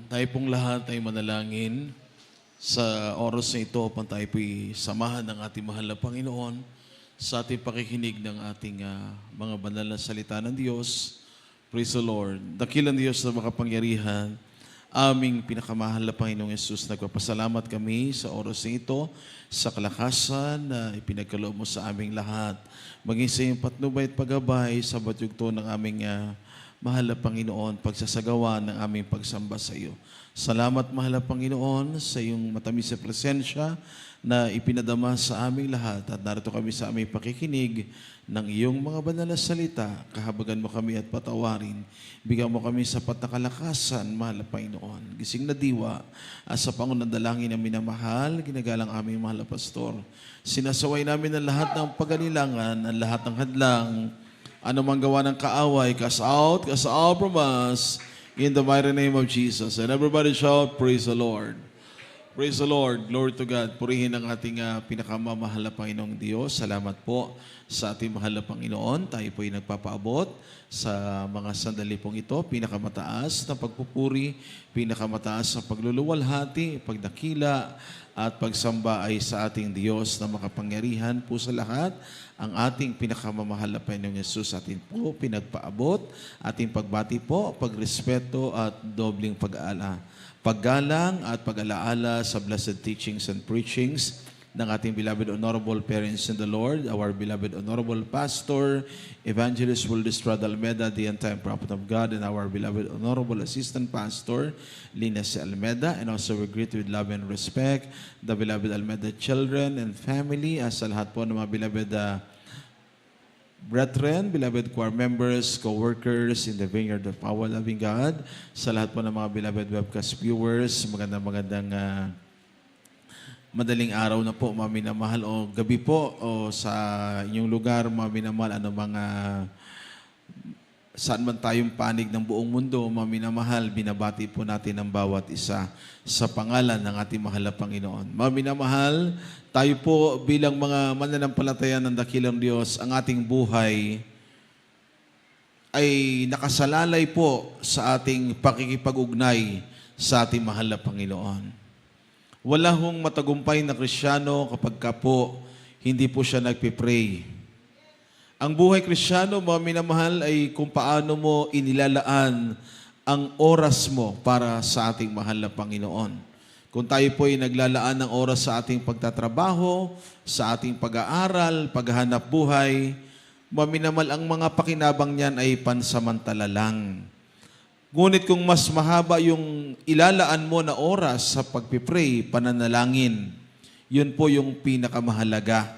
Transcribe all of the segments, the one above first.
Tayo pong lahat ay manalangin sa oras na ito upang tayo po'y samahan ng ating mahal na Panginoon sa ating pakikinig ng ating mga banal na salita ng Diyos. Praise the Lord. Dakilang Diyos na makapangyarihan, aming pinakamahal na Panginoong Yesus, nagpapasalamat kami sa oras na ito, sa kalakasan na ipinagkaloob mo sa aming lahat. Maging sa iyong patnubay at paggabay sa batyugto ng aming mahal na Panginoon, pagsasagawa ng aming pagsamba sa iyo. Salamat, mahal na Panginoon, sa iyong matamis na presensya na ipinadama sa aming lahat at narito kami sa aming pakikinig ng iyong mga banal na salita. Kahabagan mo kami at patawarin. Bigyan mo kami sapat na kalakasan, mahal na Panginoon. Gising na diwa at sa pangunang dalangin na minamahal, ginagalang aming mahal na pastor. Sinasaway namin ang lahat ng pag-alilangan, ang lahat ng hadlang, anumang gawa ng kaaway, cast out from us, in the mighty name of Jesus. And everybody shout, praise the Lord. Praise the Lord. Glory to God. Purihin ang ating pinakamamahal na Panginoong Diyos. Salamat po sa ating mahal na Panginoon. Tayo po ay nagpapaabot sa mga sandali pong ito. Pinakamataas na pagpupuri, pinakamataas na pagluluwalhati, pagdakila, at pagsamba ay sa ating Diyos na makapangyarihan po sa lahat. Ang ating pinakamamahal na Panginoong Yesus atin po pinagpaabot, ating pagbati po, pagrespeto at dobling paggalang at pag-alaala sa blessed teachings and preachings ng ating beloved honorable parents in the Lord, our beloved honorable pastor, Evangelist Wildestrad Almeda, the end-time prophet of God, and our beloved honorable assistant pastor, Lina C. Almeda, and also we greet with love and respect the beloved Almeda children and family, as sa lahat po ng mga beloved brethren, beloved choir members, co-workers in the vineyard of our loving God, sa lahat po ng mga beloved webcast viewers, magandang madaling araw na po, mga minamahal, o gabi po, o sa inyong lugar, mga minamahal, ano mga saan man tayong panig ng buong mundo, mga minamahal, binabati po natin ang bawat isa sa pangalan ng ating mahal na Panginoon. Mga minamahal, tayo po bilang mga mananampalataya ng dakilang Diyos, ang ating buhay ay nakasalalay po sa ating pakikipag-ugnay sa ating mahal na Panginoon. Wala hong matagumpay na Kristiyano kapag ka po hindi po siya nagpipray. Ang buhay Kristiyano, mga minamahal, ay kung paano mo inilalaan ang oras mo para sa ating mahal na Panginoon. Kung tayo po ay naglalaan ng oras sa ating pagtatrabaho, sa ating pag-aaral, paghahanap buhay, mga minamahal, ang mga pakinabang niyan ay pansamantala lang. Ngunit kung mas mahaba yung ilalaan mo na oras sa pagpipray, pananalangin, yun po yung pinakamahalaga.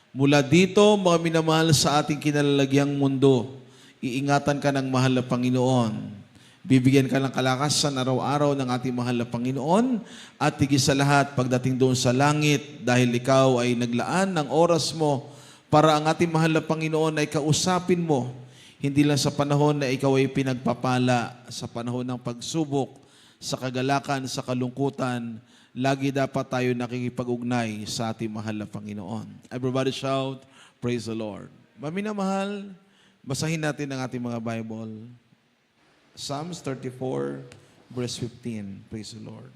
Mula dito, mga minamahal, sa ating kinalalagyang mundo, iingatan ka ng mahal na Panginoon. Bibigyan ka ng kalakasan araw-araw ng ating mahal na Panginoon at higit sa lahat pagdating doon sa langit dahil ikaw ay naglaan ng oras mo para ang ating mahal na Panginoon ay kausapin mo. Hindi lang sa panahon na ikaw ay pinagpapala, sa panahon ng pagsubok, sa kagalakan, sa kalungkutan, lagi dapat tayo nakikipag-ugnay sa ating mahal na Panginoon. Everybody shout, praise the Lord. Maminamahal, basahin natin ang ating mga Bible. Psalms 34, verse 15. Praise the Lord.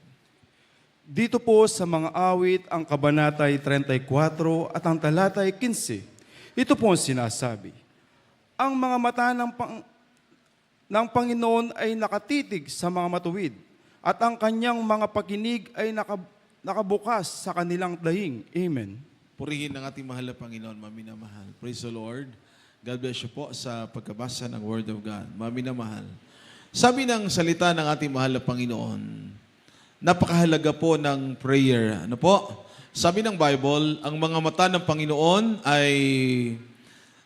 Dito po sa mga awit ang kabanatay 34 at ang talatay 15. Ito po ang sinasabi. Ang mga mata ng Panginoon ay nakatitig sa mga matuwid at ang kanyang mga pakinig ay nakabukas sa kanilang dahing. Amen. Purihin ang ating mahal na Panginoon, maminamahal. Praise the Lord. God bless you po sa pagkabasa ng Word of God. Maminamahal. Sabi ng salita ng ating mahal na Panginoon, napakahalaga po ng prayer. Ano po? Sabi ng Bible, ang mga mata ng Panginoon ay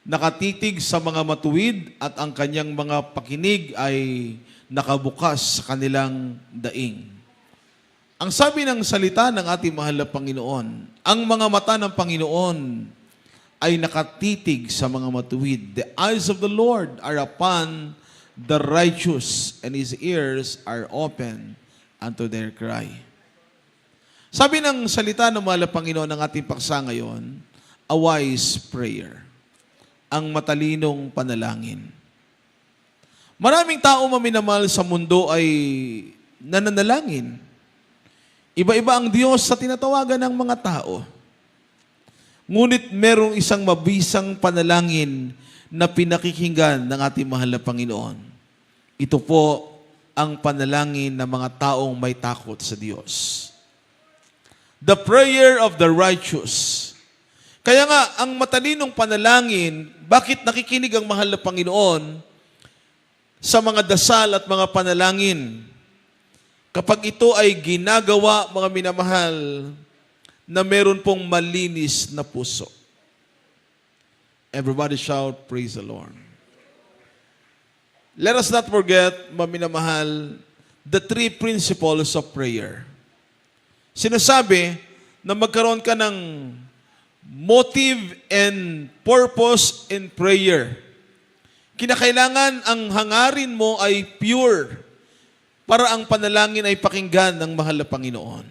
nakatitig sa mga matuwid at ang kanyang mga pakinig ay nakabukas sa kanilang daing. Ang sabi ng salita ng ating mahal na Panginoon, ang mga mata ng Panginoon ay nakatitig sa mga matuwid. The eyes of the Lord are upon the righteous and His ears are open unto their cry. Sabi ng salita ng mahal na Panginoon ng ating paksa ngayon, a wise prayer. Ang matalinong panalangin. Maraming tao maminamahal sa mundo ay nananalangin. Iba-iba ang Diyos sa tinatawagan ng mga tao. Ngunit merong isang mabisang panalangin na pinakikinggan ng ating mahal na Panginoon. Ito po ang panalangin ng mga taong may takot sa Diyos. The prayer of the righteous. Kaya nga, ang matalinong panalangin, bakit nakikinig ang mahal na Panginoon sa mga dasal at mga panalangin? Kapag ito ay ginagawa, mga minamahal, na meron pong malinis na puso. Everybody shout, praise the Lord. Let us not forget, mga minamahal, the three principles of prayer. Sinasabi na magkaroon ka ng motive and purpose in prayer. Kinakailangan ang hangarin mo ay pure para ang panalangin ay pakinggan ng mahal na Panginoon.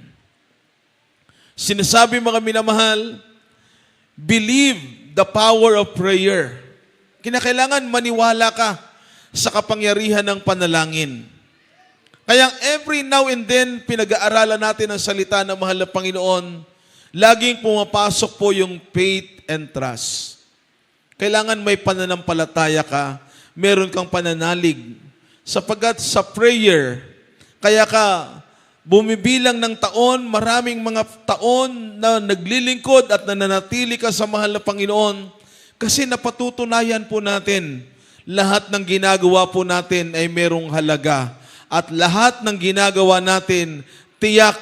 Sinasabi, mga minamahal, believe the power of prayer. Kinakailangan maniwala ka sa kapangyarihan ng panalangin. Kaya every now and then, pinag-aaralan natin ang salita ng mahal na Panginoon, laging pumapasok po yung faith and trust. Kailangan may pananampalataya ka, meron kang pananalig. Sapagkat sa prayer, kaya ka bumibilang ng taon, maraming mga taon na naglilingkod at nananatili ka sa mahal na Panginoon kasi napatutunayan po natin lahat ng ginagawa po natin ay merong halaga at lahat ng ginagawa natin, tiyak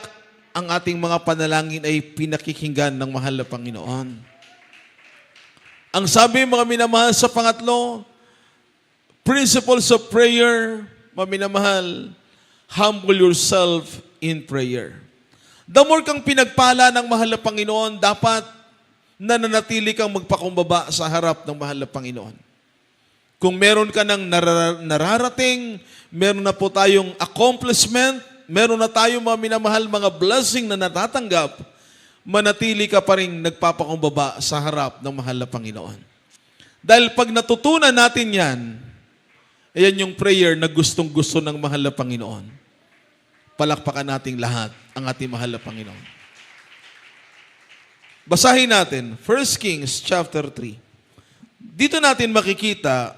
ang ating mga panalangin ay pinakikinggan ng mahal na Panginoon. Ang sabi, mga minamahal, sa pangatlo, principles of prayer, mga minamahal, humble yourself in prayer. The more kang pinagpala ng mahal na Panginoon, dapat nananatili kang magpakumbaba sa harap ng mahal na Panginoon. Kung meron ka ng nararating, meron na po tayong accomplishment, meron na tayong mga minamahal, mga blessing na natatanggap, manatili ka pa rin nagpapakumbaba sa harap ng mahal na Panginoon. Dahil pag natutunan natin yan, ayan yung prayer na gustong-gusto ng mahal na Panginoon. Palakpakan nating lahat ang ating mahal na Panginoon. Basahin natin, 1 Kings chapter 3. Dito natin makikita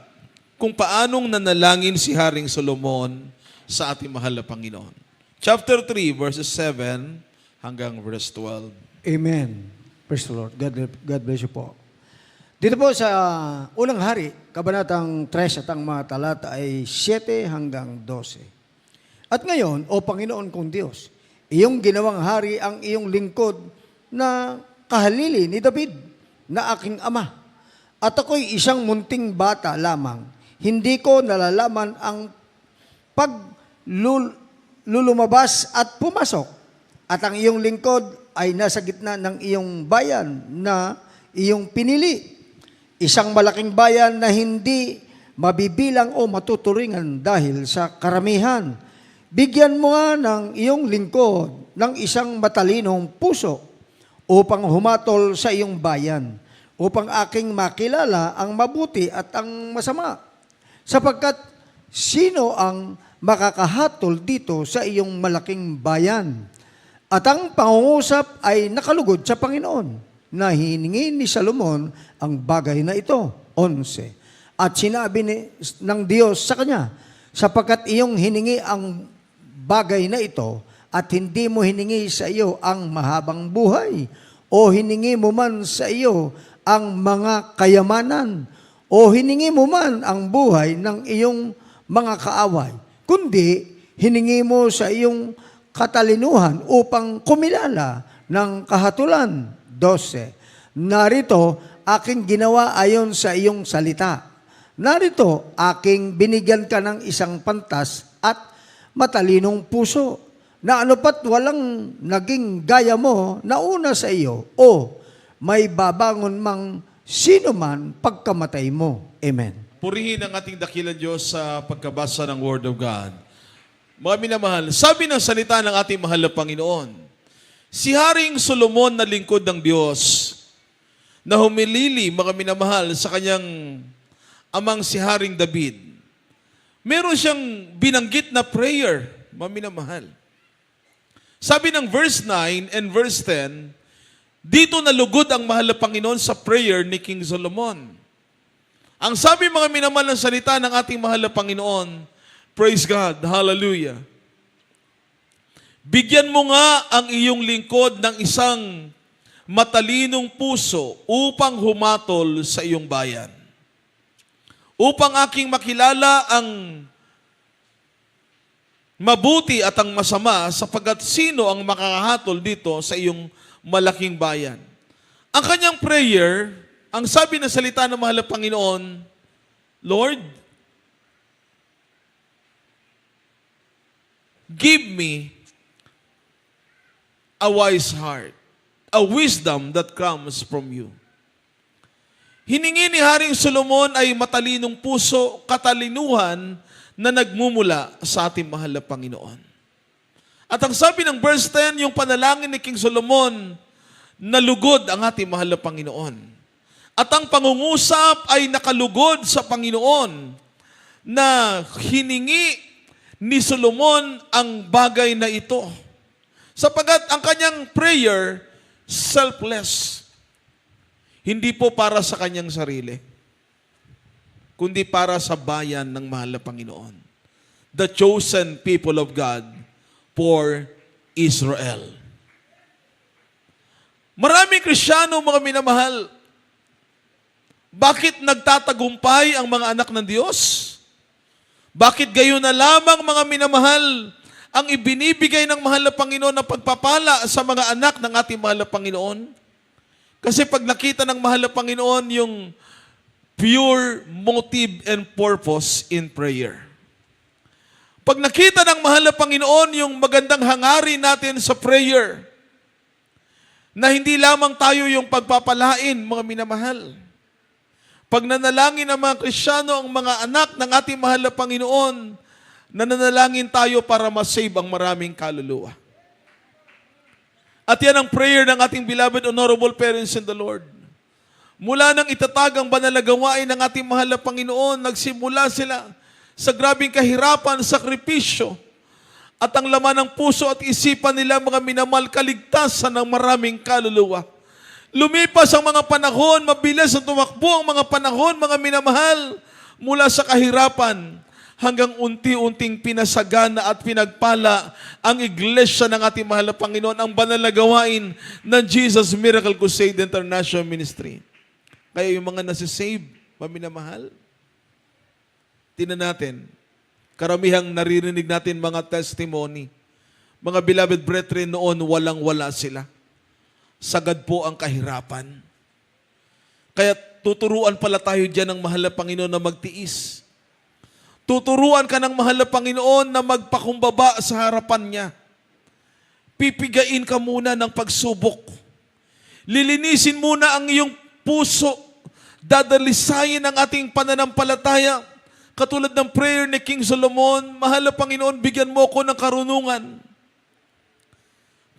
kung paanong nanalangin si Haring Solomon sa ating mahal na Panginoon. Chapter 3, verses 7 hanggang verse 12. Amen. Praise the Lord. God bless you po. Dito po sa unang hari, kabanatang 3 at ang mga talata ay 7 hanggang 12. At ngayon, O Panginoon kong Diyos, iyong ginawang hari ang iyong lingkod na kahalili ni David na aking ama. At ako'y isang munting bata lamang. Hindi ko nalalaman ang paglulumabas at pumasok. At ang iyong lingkod ay nasa gitna ng iyong bayan na iyong pinili. Isang malaking bayan na hindi mabibilang o matuturingan dahil sa karamihan. Bigyan mo nga ng iyong lingkod ng isang matalinong puso upang humatol sa iyong bayan, upang aking makilala ang mabuti at ang masama. Sapagkat sino ang makakahatol dito sa iyong malaking bayan? At ang pangungusap ay nakalugod sa Panginoon na hiningi ni Salomon ang bagay na ito. 11. At sinabi ng Diyos sa kanya, sapagkat iyong hiningi ang bagay na ito at hindi mo hiningi sa iyo ang mahabang buhay o hiningi mo man sa iyo ang mga kayamanan o hiningi mo man ang buhay ng iyong mga kaaway, kundi hiningi mo sa iyong katalinuhan upang kumilala ng kahatulan. 12. Narito, aking ginawa ayon sa iyong salita. Narito, aking binigyan ka ng isang pantas at matalinong puso, na anupat walang naging gaya mo na una sa iyo, o may babangon mang sino man pagkamatay mo. Amen. Purihin ang ating dakilang Diyos sa pagkabasa ng Word of God. Mga minamahal, sabi ng salita ng ating mahal na Panginoon, si Haring Solomon na lingkod ng Diyos, na humilili, mga minamahal, sa kanyang amang si Haring David, meron siyang binanggit na prayer. maminamahal. Sabi ng verse 9 and verse 10, dito nalugod ang mahal na Panginoon sa prayer ni King Solomon. Ang sabi mga minamahal ng salita ng ating mahal na Panginoon, praise God, hallelujah. Bigyan mo nga ang iyong lingkod ng isang matalinong puso upang humatol sa iyong bayan. Upang aking makilala ang mabuti at ang masama sapagkat sino ang makakahatol dito sa iyong malaking bayan. Ang kanyang prayer, ang sabi ng salita ng mahal na Panginoon, Lord, give me a wise heart, a wisdom that comes from you. Hiningi ni Haring Solomon ay matalinong puso, katalinuhan na nagmumula sa ating mahal na Panginoon. At ang sabi ng verse 10, yung panalangin ni King Solomon, nalugod ang ating mahal na Panginoon. At ang pangungusap ay nakalugod sa Panginoon na hiningi ni Solomon ang bagay na ito. Sapagat ang kanyang prayer, selfless. Hindi po para sa kanyang sarili, kundi para sa bayan ng mahal na Panginoon. The chosen people of God for Israel. Maraming Kristiyano, mga minamahal, bakit nagtatagumpay ang mga anak ng Diyos? Bakit gayon na lamang, mga minamahal, ang ibinibigay ng mahal na Panginoon na pagpapala sa mga anak ng ating mahal na Panginoon? Kasi pag nakita ng mahal na Panginoon yung pure motive and purpose in prayer. Pag nakita ng mahal na Panginoon yung magandang hangarin natin sa prayer, na hindi lamang tayo yung pagpapalain, mga minamahal. Pag nanalangin ng mga Kristiyano, ang mga anak ng ating mahal na Panginoon, nananalangin tayo para masave ang maraming kaluluwa. At yan ang prayer ng ating beloved honorable parents in the Lord. Mula nang itatag ang banal na gawain ng ating mahal na Panginoon, nagsimula sila sa grabing kahirapan, sakripisyo, at ang laman ng puso at isipan nila, mga minamahal, kaligtasan ng maraming kaluluwa. Lumipas ang mga panahon, mabilis ang tumakbo ang mga panahon, mga minamahal, mula sa kahirapan hanggang unti-unting pinasagana at pinagpala ang iglesia ng ating mahal na Panginoon, ang banal na gawain ng Jesus Miracle Crusade International Ministry. Kaya yung mga nasisave, maminamahal, tingnan natin, karamihang naririnig natin mga testimony. Mga beloved brethren, noon walang-wala sila. Sagad po ang kahirapan. Kaya tuturuan pala tayo dyan ng mahal na Panginoon na magtiis. Tuturuan ka ng mahal na Panginoon na magpakumbaba sa harapan niya. Pipigain ka muna ng pagsubok. Lilinisin muna ang iyong puso. Dadalisayin ang ating pananampalataya. Katulad ng prayer ni King Solomon, mahal na Panginoon, bigyan mo ako ng karunungan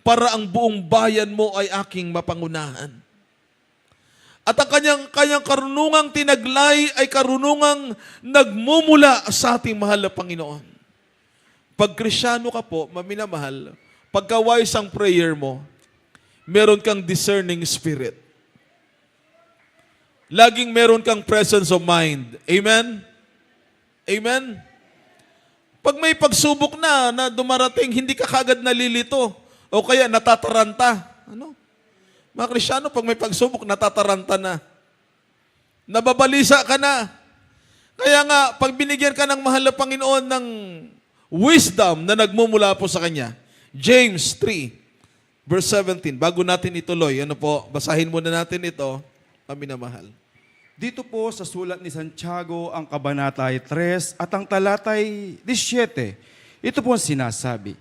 para ang buong bayan mo ay aking mapangunahan. At ang kanyang karunungang tinaglay ay karunungang nagmumula sa ating mahal na Panginoon. Pag Kristiyano ka po, maminamahal, pagka wise ang prayer mo, meron kang discerning spirit. Laging meron kang presence of mind. Amen? Amen? Pag may pagsubok na dumarating, hindi ka kagad nalilito o kaya natataranta. Ano? Mga Kristiyano, pag may pagsubok, natataranta na. Nababalisa ka na. Kaya nga, pag binigyan ka ng mahal na Panginoon ng wisdom na nagmumula po sa Kanya, James 3, verse 17, bago natin ituloy, basahin muna natin ito, paminamahal. Dito po sa sulat ni Santiago, ang kabanatay 3 at ang talatay 17, ito po ang sinasabi.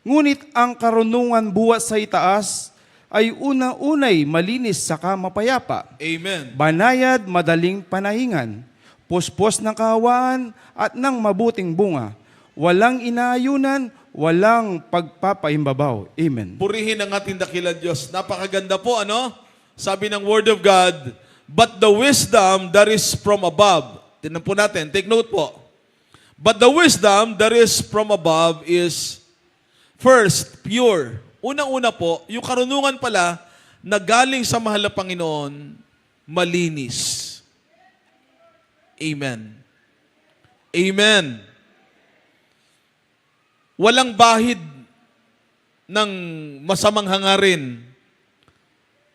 Ngunit ang karunungan buhat sa itaas ay una-unay malinis saka mapayapa. Amen. Banayad, madaling panahingan, puspos ng kahawaan at ng mabuting bunga. Walang inaayunan, walang pagpapaimbabaw. Amen. Purihin ang ating dakilang Diyos. Napakaganda po, ano? Sabi ng Word of God, but the wisdom that is from above. Tingnan po natin, take note po. But the wisdom that is from above is first, pure. Unang-una po, yung karunungan pala na galing sa mahal na Panginoon, malinis. Amen. Amen. Walang bahid ng masamang hangarin.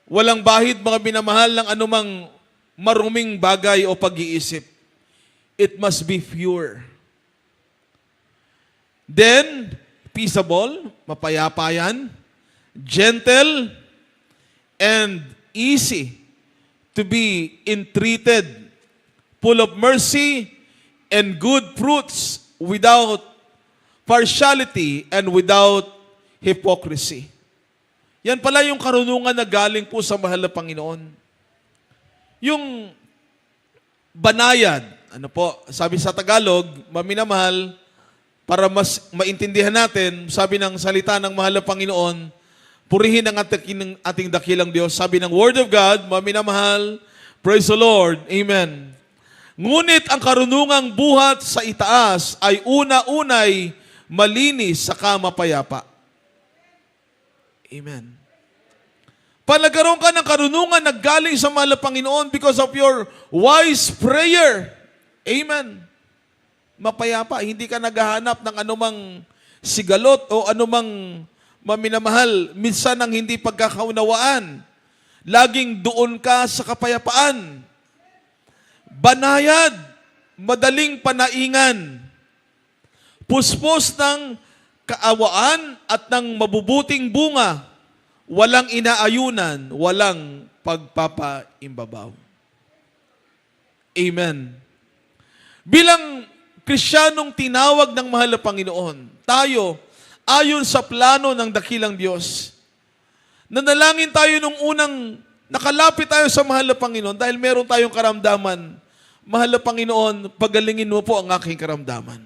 Walang bahid, mga minamahal, ng anumang maruming bagay o pag-iisip. It must be pure. Then, peaceable, mapayapa yan, gentle, and easy to be entreated, full of mercy and good fruits, without partiality and without hypocrisy. Yan pala yung karunungan na galing po sa mahal na Panginoon. Yung banayad, sabi sa Tagalog, maminamahal, para mas maintindihan natin, sabi ng salita ng mahal na Panginoon, purihin ang ating dakilang Diyos. Sabi ng Word of God, maminamahal, praise the Lord, amen. Ngunit ang karunungang buhat sa itaas ay una-unay malinis saka mapayapa. Amen. Pag nagkaroon ka ng karunungan na galing sa mahal na Panginoon because of your wise prayer, amen, mapayapa. Hindi ka naghahanap ng anumang sigalot o anumang maminamahal. Minsan ang hindi pagkakaunawaan. Laging doon ka sa kapayapaan. Banayad, madaling panaingan. Puspos ng kaawaan at ng mabubuting bunga. Walang inaayunan, walang pagpapaimbabaw. Amen. Bilang Kristiyanong tinawag ng mahal na Panginoon, tayo, ayon sa plano ng dakilang Diyos, nanalangin tayo nung unang nakalapit tayo sa mahal na Panginoon dahil meron tayong karamdaman. Mahal na Panginoon, pagalingin mo po ang aking karamdaman.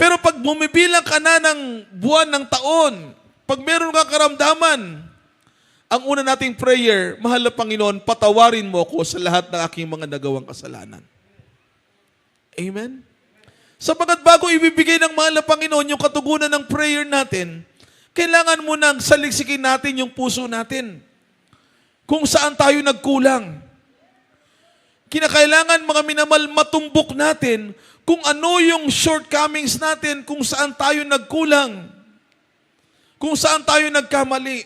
Pero pag bumibilang ka na ng buwan ng taon, pag meron kang karamdaman, ang una nating prayer, mahal na Panginoon, patawarin mo ako sa lahat ng aking mga nagawang kasalanan. Amen? Sapagat bago ibibigay ng mahal na Panginoon yung katugunan ng prayer natin, kailangan mo nang saliksikin natin yung puso natin. Kung saan tayo nagkulang. Kinakailangan, mga minamal, matumbok natin kung ano yung shortcomings natin, kung saan tayo nagkulang, kung saan tayo nagkamali.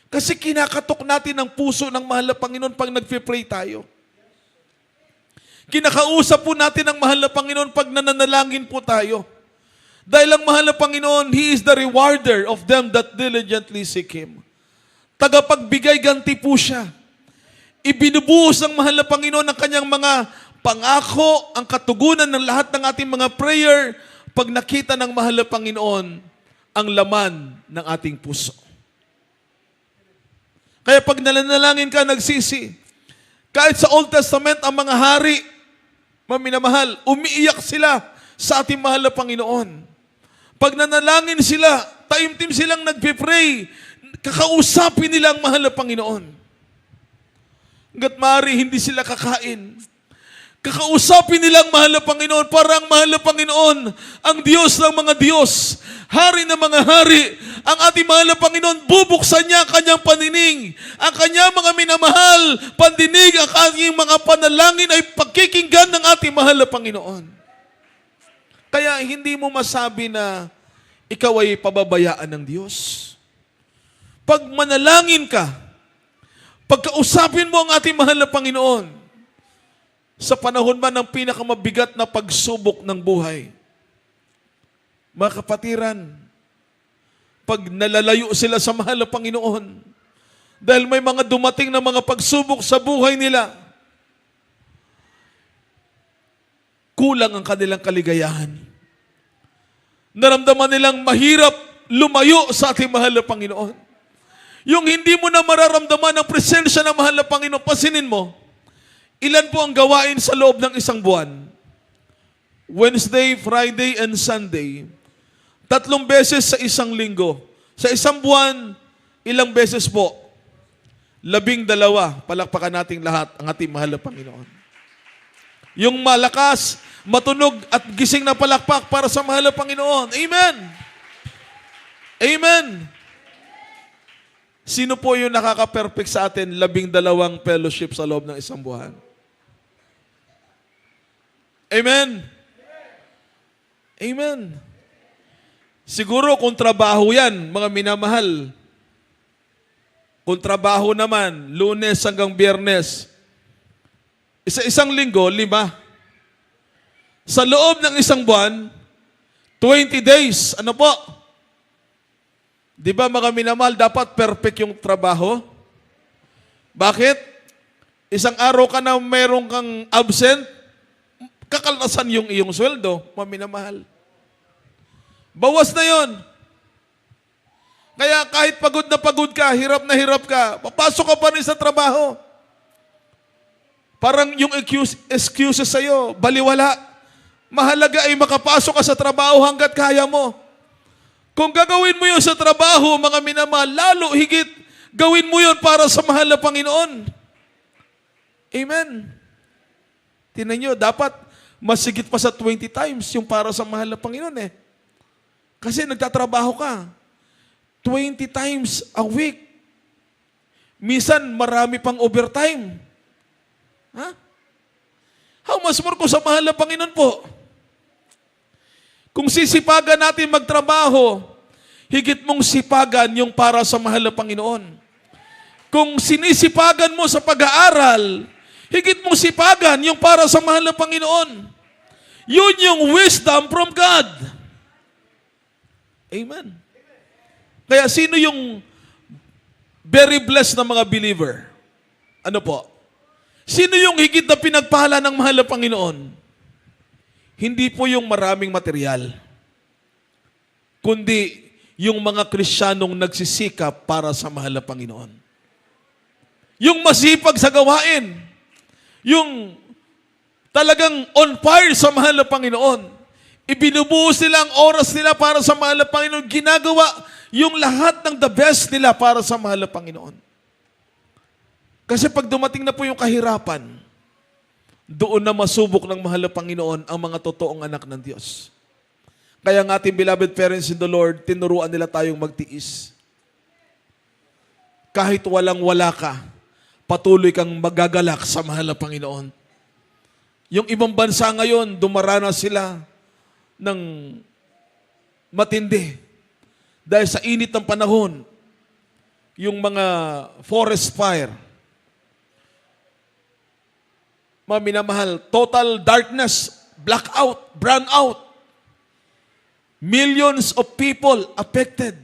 Kasi kinakatok natin ang puso ng mahal na Panginoon pag nagpe-pray tayo. Kinakausap po natin ang mahal na Panginoon pag nananalangin po tayo. Dahil ang mahal na Panginoon, He is the rewarder of them that diligently seek Him. Tagapagbigay ganti po siya. Ibinubuhos ng mahal na Panginoon ang kanyang mga pangako, ang katugunan ng lahat ng ating mga prayer pag nakita ng mahal na Panginoon ang laman ng ating puso. Kaya pag nananalangin ka, nagsisi, kahit sa Old Testament, ang mga hari, maminamahal, umiiyak sila sa ating mahal na Panginoon. Pag nanalangin sila, taimtim silang nagpipray, kakausapin nila ang mahal na Panginoon. Hanggat maaari, hindi sila kakain. Kakausapin nila ang mahal na Panginoon, para ang mahal na Panginoon, ang Diyos ng mga Diyos, hari ng mga hari, ang ating mahal na Panginoon, bubuksan niya ang kanyang panining, ang kanyang mga minamahal, pandinig, ang kanyang mga panalangin ay pagkikinggan ng ating mahal na Panginoon. Kaya hindi mo masabi na ikaw ay pababayaan ng Diyos. Pag manalangin ka, pagkausapin mo ang ating mahal na Panginoon, sa panahon man ng pinakamabigat na pagsubok ng buhay, mga kapatiran, pag nalalayo sila sa mahal na Panginoon, dahil may mga dumating na mga pagsubok sa buhay nila, kulang ang kanilang kaligayahan. Naramdaman nilang mahirap lumayo sa ating mahal na Panginoon. Yung hindi mo na mararamdaman ang presensya ng mahal na Panginoon, pasinin mo, ilan po ang gawain sa loob ng isang buwan? Wednesday, Friday, and Sunday. 3 beses sa isang linggo. Sa isang buwan, ilang beses po? 12. Palakpakan nating lahat ang ating mahal na Panginoon. Yung malakas, matunog at gising na palakpak para sa mahal na Panginoon. Amen! Amen! Sino po yung nakaka-perfect sa atin 12 fellowship sa loob ng isang buwan? Amen! Amen! Siguro kung trabaho yan, mga minamahal, kung trabaho naman, Lunes hanggang Biyernes, isang linggo, 5. Sa loob ng isang buwan, 20 days. Ano po? Di ba mga minamahal, dapat perfect yung trabaho? Bakit? Isang araw ka na mayroong kang absent, kakaltasan yung iyong sweldo, mga minamahal. Bawas na yon. Kaya kahit pagod ka, hirap na hirap ka, papasok ka pa rin sa trabaho. Parang yung excuses sa'yo, baliwala. Mahalaga ay makapasok ka sa trabaho hanggat kaya mo. Kung gagawin mo yun sa trabaho, mga minamahal, lalo higit, gawin mo yun para sa mahal na Panginoon. Amen. Tingnan nyo, dapat masigit pa sa 20 times yung para sa mahal na Panginoon eh. Kasi nagtatrabaho ka 20 times a week. Minsan, marami pang overtime. Ha? How much more kung sa mahal na Panginoon po? Kung sisipagan natin magtrabaho, higit mong sipagan yung para sa mahal na Panginoon. Kung sinisipagan mo sa pag-aaral, higit mong sipagan yung para sa mahal na Panginoon. Yun yung wisdom from God. Amen. Kaya sino yung very blessed na mga believer? Ano po? Sino yung higit na pinagpala ng mahal na Panginoon? Hindi po yung maraming material, kundi yung mga Kristiyanong nagsisikap para sa mahal na Panginoon. Yung masipag sa gawain, yung talagang on fire sa mahal na Panginoon. Ibinubuhos nila ang oras nila para sa mahal na Panginoon. Ginagawa yung lahat ng the best nila para sa mahal na Panginoon. Kasi pag dumating na po yung kahirapan, doon na masubok ng mahal na Panginoon ang mga totoong anak ng Diyos. Kaya ang ating beloved parents in the Lord, tinuruan nila tayong magtiis. Kahit walang-wala ka, patuloy kang magagalak sa mahal na Panginoon. Yung ibang bansa ngayon, dumaranas sila ng matindi. Dahil sa init ng panahon, yung mga forest fire, mga minamahal, total darkness, blackout, brownout. Millions of people affected.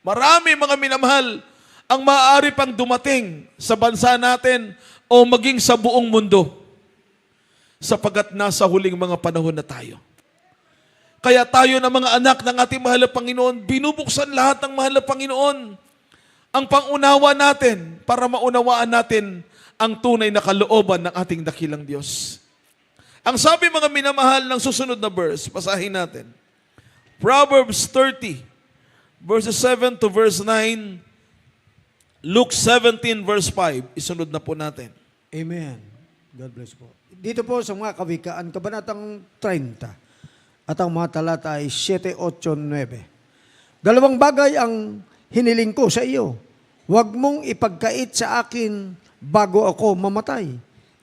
Marami mga minamahal ang maaari pang dumating sa bansa natin o maging sa buong mundo sapagkat nasa huling mga panahon na tayo. Kaya tayo na mga anak ng ating mahal na Panginoon, binubuksan lahat ng mahal na Panginoon ang pangunawa natin para maunawaan natin ang tunay na kalooban ng ating dakilang Diyos. Ang sabi mga minamahal ng susunod na verse, basahin natin. Proverbs 30, verses 7 to verse 9, Luke 17, verse 5. Isunod na po natin. Amen. God bless po. Dito po sa mga kawikaan, kabanatang 30, at ang mga talata ay 7, 8, 9. Dalawang bagay ang hiniling ko sa iyo. Huwag mong ipagkait sa akin bago ako mamatay.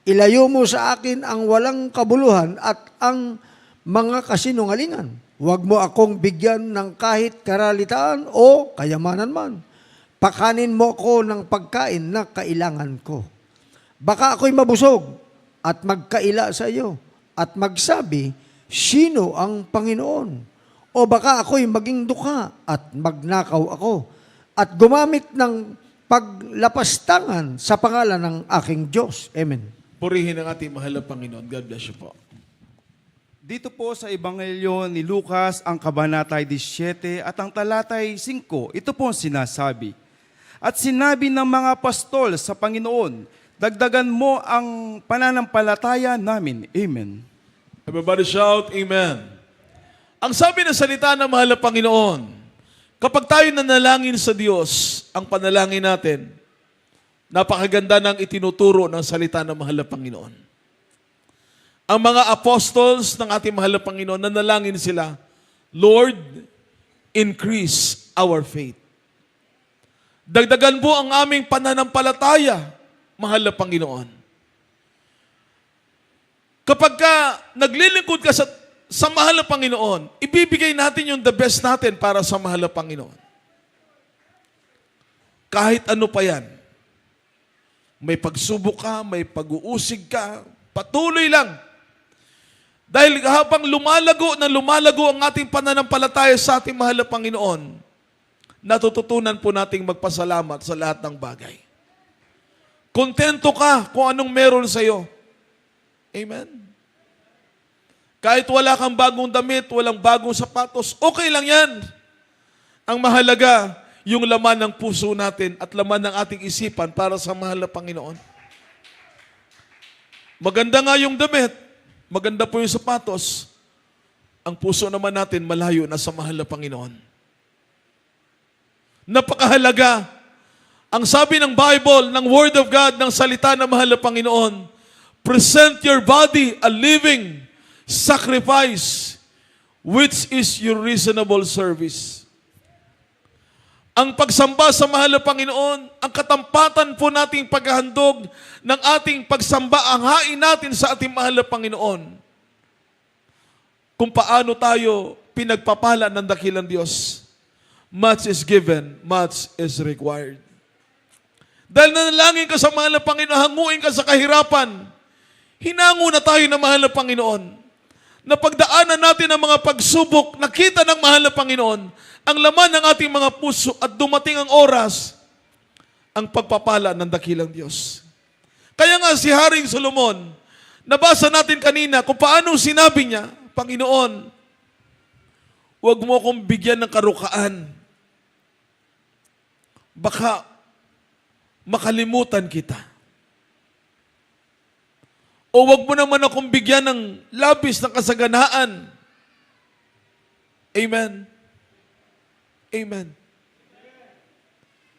Ilayo mo sa akin ang walang kabuluhan at ang mga kasinungalingan. Huwag mo akong bigyan ng kahit karalitaan o kayamanan man. Pakanin mo ako ng pagkain na kailangan ko. Baka ako'y mabusog at magkaila sa iyo at magsabi, sino ang Panginoon? O baka ako'y maging dukha at magnakaw ako at gumamit ng paglapastangan sa pangalan ng aking Diyos. Amen. Purihin ang ating mahal na Panginoon. God bless you po. Dito po sa Ebanghelyo ni Lucas, ang kabanatay 17 at ang talatay 5, ito po ang sinasabi. At sinabi ng mga pastol sa Panginoon, dagdagan mo ang pananampalataya namin. Amen. Everybody shout, Amen. Ang sabi ng salita ng mahal na Panginoon, kapag tayo nanalangin sa Diyos, ang panalangin natin, napakaganda ng itinuturo ng salita ng mahal na Panginoon. Ang mga apostles ng ating mahal na Panginoon, nanalangin sila, Lord, increase our faith. Dagdagan po ang aming pananampalataya, mahal na Panginoon. Kapag ka naglilingkod ka sa mahal na Panginoon, ibibigay natin yung the best natin para sa mahal na Panginoon. Kahit ano pa yan. May pagsubok ka, may pag-uusig ka, patuloy lang. Dahil habang lumalago ang ating pananampalataya sa ating mahal na Panginoon, natututunan po nating magpasalamat sa lahat ng bagay. Kontento ka kung anong meron sa iyo. Amen? Kahit wala kang bagong damit, walang bagong sapatos, okay lang yan. Ang mahalaga, yung laman ng puso natin at laman ng ating isipan para sa mahal na Panginoon. Maganda nga yung damit, maganda po yung sapatos, ang puso naman natin malayo na sa mahal na Panginoon. Napakahalaga. Ang sabi ng Bible, ng Word of God, ng salita ng mahal na Panginoon, present your body a living sacrifice, which is your reasonable service. Ang pagsamba sa mahal na Panginoon, ang katampatan po nating paghahandog ng ating pagsamba, ang hain natin sa ating mahal na Panginoon. Kung paano tayo pinagpapala ng dakilang Diyos. Much is given, much is required. Dahil nanalangin ka sa mahal na Panginoon, hanguin ka sa kahirapan, hinango na tayo ng mahal na Panginoon. Napagdaanan natin ang mga pagsubok, nakita ng mahal na Panginoon, ang laman ng ating mga puso at dumating ang oras, ang pagpapala ng dakilang Diyos. Kaya nga si Haring Solomon, nabasa natin kanina kung paano sinabi niya, Panginoon, huwag mo akong bigyan ng karukaan. Baka makalimutan kita. O huwag mo naman akong bigyan ng labis ng kasaganaan. Amen. Amen.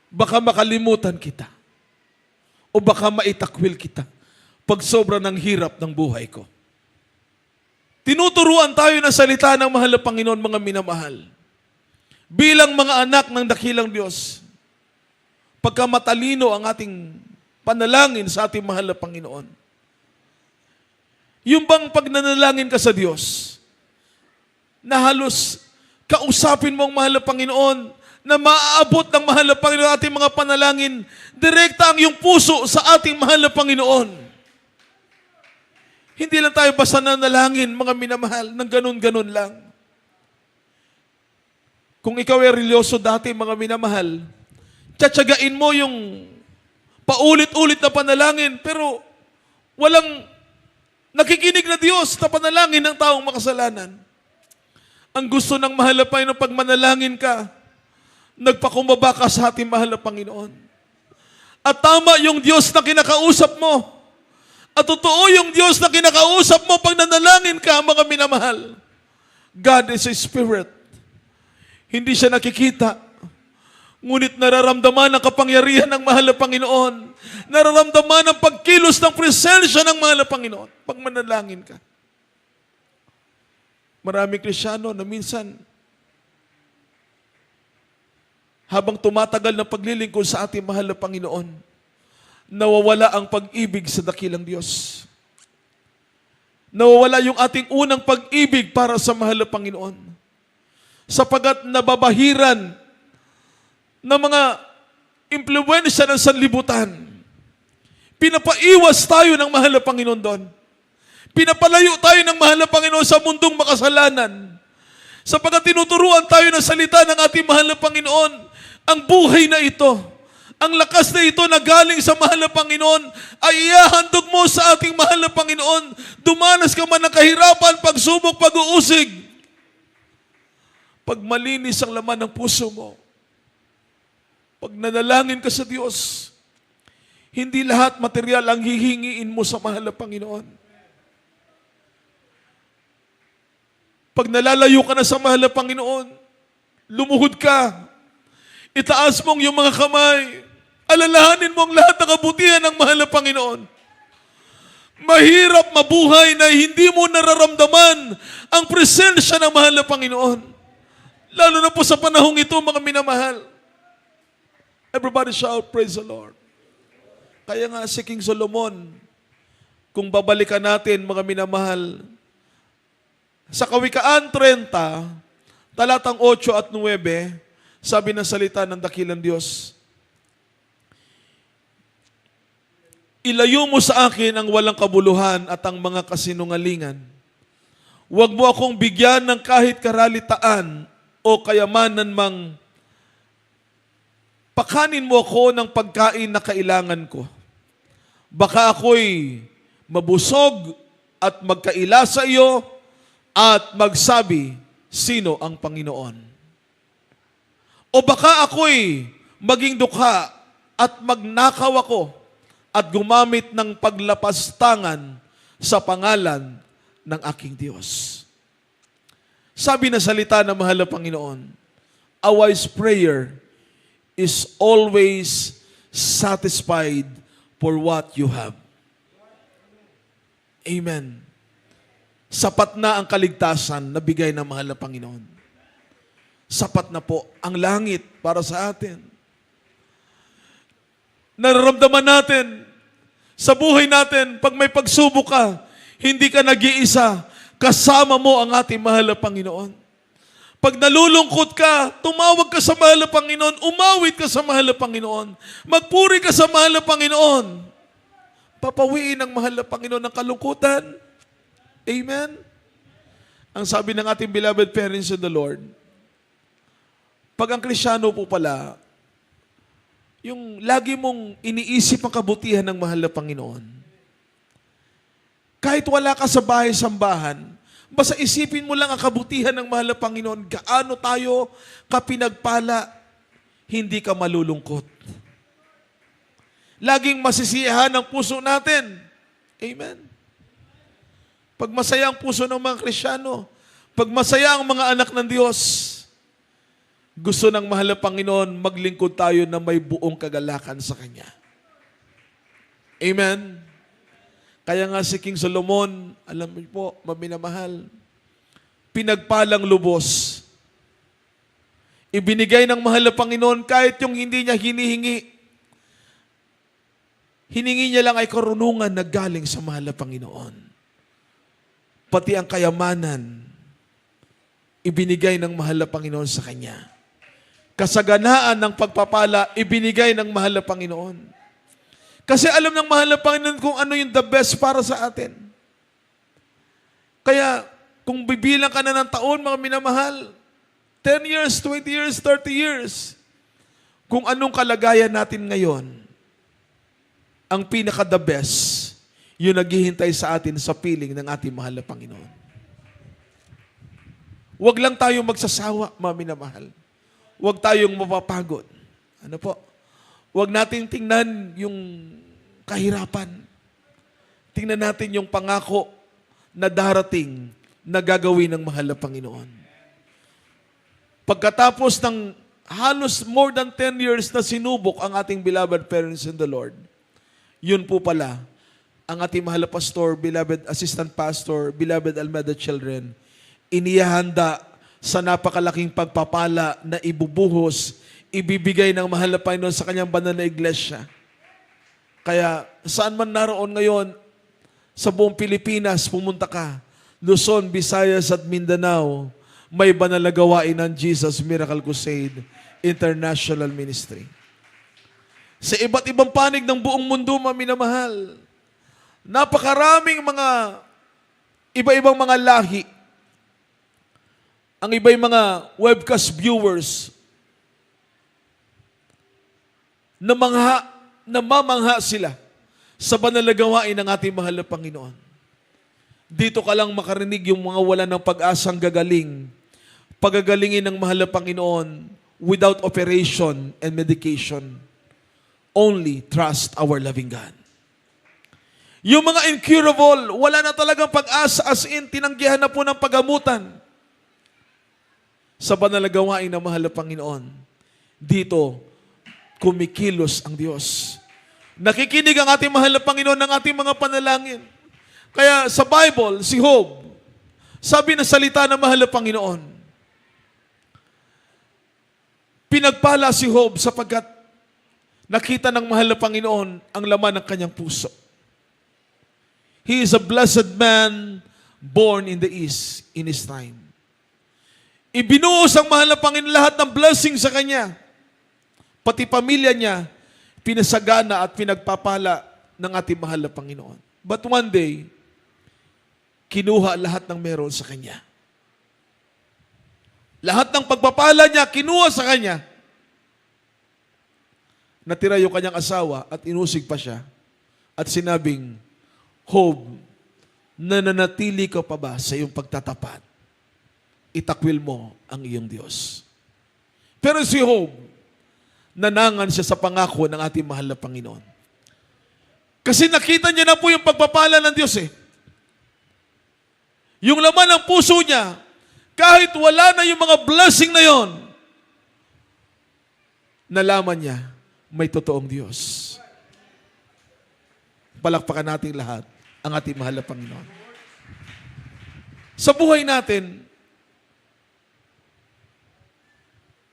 Baka makalimutan kita. O baka maitakwil kita pag sobra ng hirap ng buhay ko. Tinuturuan tayo ng salita ng mahal na Panginoon, mga minamahal. Bilang mga anak ng dakilang Diyos, pagka matalino ang ating panalangin sa ating mahal na Panginoon, yung bang pag nanalangin ka sa Diyos, na halos kausapin mo ang mahal na Panginoon, na maaabot ng mahal na Panginoon ating mga panalangin, direkta ang iyong puso sa ating mahal na Panginoon. Hindi lang tayo basta nanalangin, mga minamahal, ng ganun-ganun lang. Kung ikaw ay religyoso dati, mga minamahal, tsatsagain mo yung paulit-ulit na panalangin, pero walang nakikinig na Diyos na panalangin ng taong makasalanan. Ang gusto ng mahal na Panginoon, pag manalangin ka, nagpakumbaba ka sa ating mahal na Panginoon. At tama yung Diyos na kinakausap mo. At totoo yung Diyos na kinakausap mo pag nanalangin ka, mga minamahal. God is a spirit. Hindi siya nakikita. Ngunit nararamdaman ang kapangyarihan ng mahal na Panginoon. Nararamdaman ang pagkilos ng presensya ng mahal na Panginoon pag manalangin ka. Maraming Kristyano na minsan, habang tumatagal na paglilingkod sa ating mahal na Panginoon, nawawala ang pag-ibig sa dakilang Diyos. Nawawala yung ating unang pag-ibig para sa mahal na Panginoon. Sapagat nababahiran ng mga impluwensya ng sanlibutan. Pinapaiwas tayo ng mahal na Panginoon doon. Pinapalayo tayo ng mahal na Panginoon sa mundong makasalanan. Sapagat tinuturuan tayo ng salita ng ating mahal na Panginoon, ang buhay na ito, ang lakas na ito na galing sa mahal na Panginoon, ay ihahandog mo sa ating mahal na Panginoon. Dumanas ka man ng kahirapan, pagsubok, pag-uusig. Pag malinis ang laman ng puso mo, pag nanalangin ka sa Diyos, hindi lahat material ang hihingiin mo sa mahal na Panginoon. Pag nalalayo ka na sa mahal na Panginoon, lumuhod ka, itaas mong yung mga kamay, alalahanin mo ang lahat ng kabutihan ng mahal na Panginoon. Mahirap mabuhay na hindi mo nararamdaman ang presensya ng mahal na Panginoon. Lalo na po sa panahong ito, mga minamahal. Everybody shout, praise the Lord. Kaya nga si King Solomon, kung babalikan natin, mga minamahal, sa Kawikaan 30, talatang 8 at 9, sabi ng salita ng dakilang Diyos, ilayo mo sa akin ang walang kabuluhan at ang mga kasinungalingan. Huwag mo akong bigyan ng kahit karalitaan o kayamanan mang pakanin mo ako ng pagkain na kailangan ko. Baka ako'y mabusog at magkaila sa iyo at magsabi, sino ang Panginoon? O baka ako'y maging dukha at magnakaw ako at gumamit ng paglapastangan sa pangalan ng aking Diyos. Sabi na salita ng mahal na Panginoon, a wise prayer is always satisfied for what you have. Amen. Sapat na ang kaligtasan na bigay ng mahal na Panginoon. Sapat na po ang langit para sa atin. Nararamdaman natin sa buhay natin, pag may pagsubok ka, hindi ka nag-iisa, kasama mo ang ating mahal na Panginoon. Pag nalulungkot ka, tumawag ka sa mahal na Panginoon, umawit ka sa mahal na Panginoon, magpuri ka sa mahal na Panginoon. Papawiin ng mahal na Panginoon ng kalungkutan. Amen? Ang sabi ng ating beloved parents in the Lord, pag ang Kristyano po pala, yung lagi mong iniisip ang kabutihan ng mahal na Panginoon. Kahit wala ka sa bahay-sambahan, basta isipin mo lang ang kabutihan ng mahal na Panginoon, gaano tayo kapinagpala, hindi ka malulungkot. Laging masisiyahan ang puso natin. Amen. Pag masaya ang puso ng mga Kristyano, pag masaya ang mga anak ng Diyos, gusto ng mahal na Panginoon, maglingkod tayo na may buong kagalakan sa Kanya. Amen? Kaya nga si King Solomon, alam mo po, maminamahal, pinagpalang lubos. Ibinigay ng mahal na Panginoon kahit yung hindi niya hinihingi. Hiningi niya lang ay karunungan na galing sa mahal na Panginoon. Pati ang kayamanan, ibinigay ng mahal na Panginoon sa Kanya. Kasaganaan ng pagpapala, ibinigay ng mahal na Panginoon. Kasi alam ng mahal na Panginoon kung ano yung the best para sa atin. Kaya, kung bibilang ka na ng taon, mga minamahal, 10 years, 20 years, 30 years, kung anong kalagayan natin ngayon, ang pinaka-the best, yung naghihintay sa atin sa piling ng ating mahal na Panginoon. Huwag lang tayo magsasawa, mga minamahal. Huwag tayong mapapagod. Ano po? Huwag nating tingnan yung kahirapan. Tingnan natin yung pangako na darating na gagawin ng mahal na Panginoon. Pagkatapos ng halos more than 10 years na sinubok ang ating beloved parents in the Lord, yun po pala, ang ating mahal na pastor, beloved assistant pastor, beloved Almeda children, inihahanda sa napakalaking pagpapala na ibubuhos, ibibigay ng mahal na Panginoon sa kanyang banal na iglesia. Kaya saan man naroon ngayon, sa buong Pilipinas, pumunta ka, Luzon, Visayas at Mindanao, may banal na gawain ng Jesus Miracle Crusade International Ministry. Sa iba't ibang panig ng buong mundo, maminamahal, napakaraming mga iba-ibang mga lahi, ang iba'y mga webcast viewers na mamangha sila sa banal na gawain ng ating mahal na Panginoon. Dito ka lang makarinig yung mga wala ng pag-asang gagaling, pagagalingin ng mahal na Panginoon without operation and medication. Only trust our loving God. Yung mga incurable, wala na talagang pag-asa, as in, tinanggihan na po ng pagamutan. Sa banal na gawain ng mahal na Panginoon, dito, kumikilos ang Diyos. Nakikinig ang ating mahal na Panginoon ng ating mga panalangin. Kaya sa Bible, si Job, sabi ng salita ng mahal na Panginoon, pinagpala si Job sapagkat nakita ng mahal na Panginoon ang laman ng kanyang puso. He is a blessed man born in the east in his time. Ibinuhos ang mahal na Panginoon lahat ng blessing sa kanya. Pati pamilya niya, pinasagana at pinagpapala ng ating mahal na Panginoon. But one day, kinuha lahat ng meron sa kanya. Lahat ng pagpapala niya, kinuha sa kanya. Natira yung kanyang asawa at inusig pa siya. At sinabing, Job, nananatili ka pa ba sa iyong pagtatapat? Itakwil mo ang iyong Diyos. Pero si Job, nanangan siya sa pangako ng ating mahal na Panginoon. Kasi nakita niya na po yung pagpapala ng Diyos eh. Yung laman ng puso niya, kahit wala na yung mga blessing na yon, nalaman niya, may totoong Diyos. Palakpakan natin lahat ang ating mahal na Panginoon. Sa buhay natin,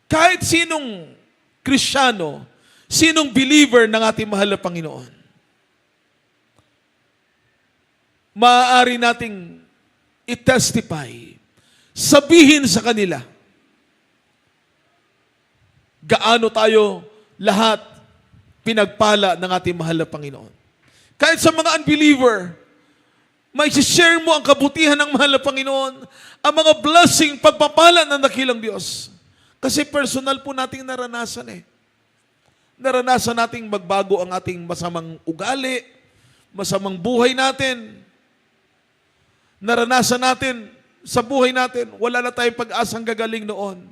kahit sinong Kristiyano, sinong believer ng ating mahal na Panginoon, maaari nating i-testify, sabihin sa kanila, gaano tayo lahat pinagpala ng ating mahal na Panginoon. Kahit sa mga unbeliever, may share mo ang kabutihan ng mahal na Panginoon, ang mga blessing, pagpapala ng dakilang Diyos. Kasi personal po nating naranasan eh. Naranasan nating magbago ang ating masamang ugali, masamang buhay natin. Naranasan natin sa buhay natin, wala na tayong pag-asang gagaling noon.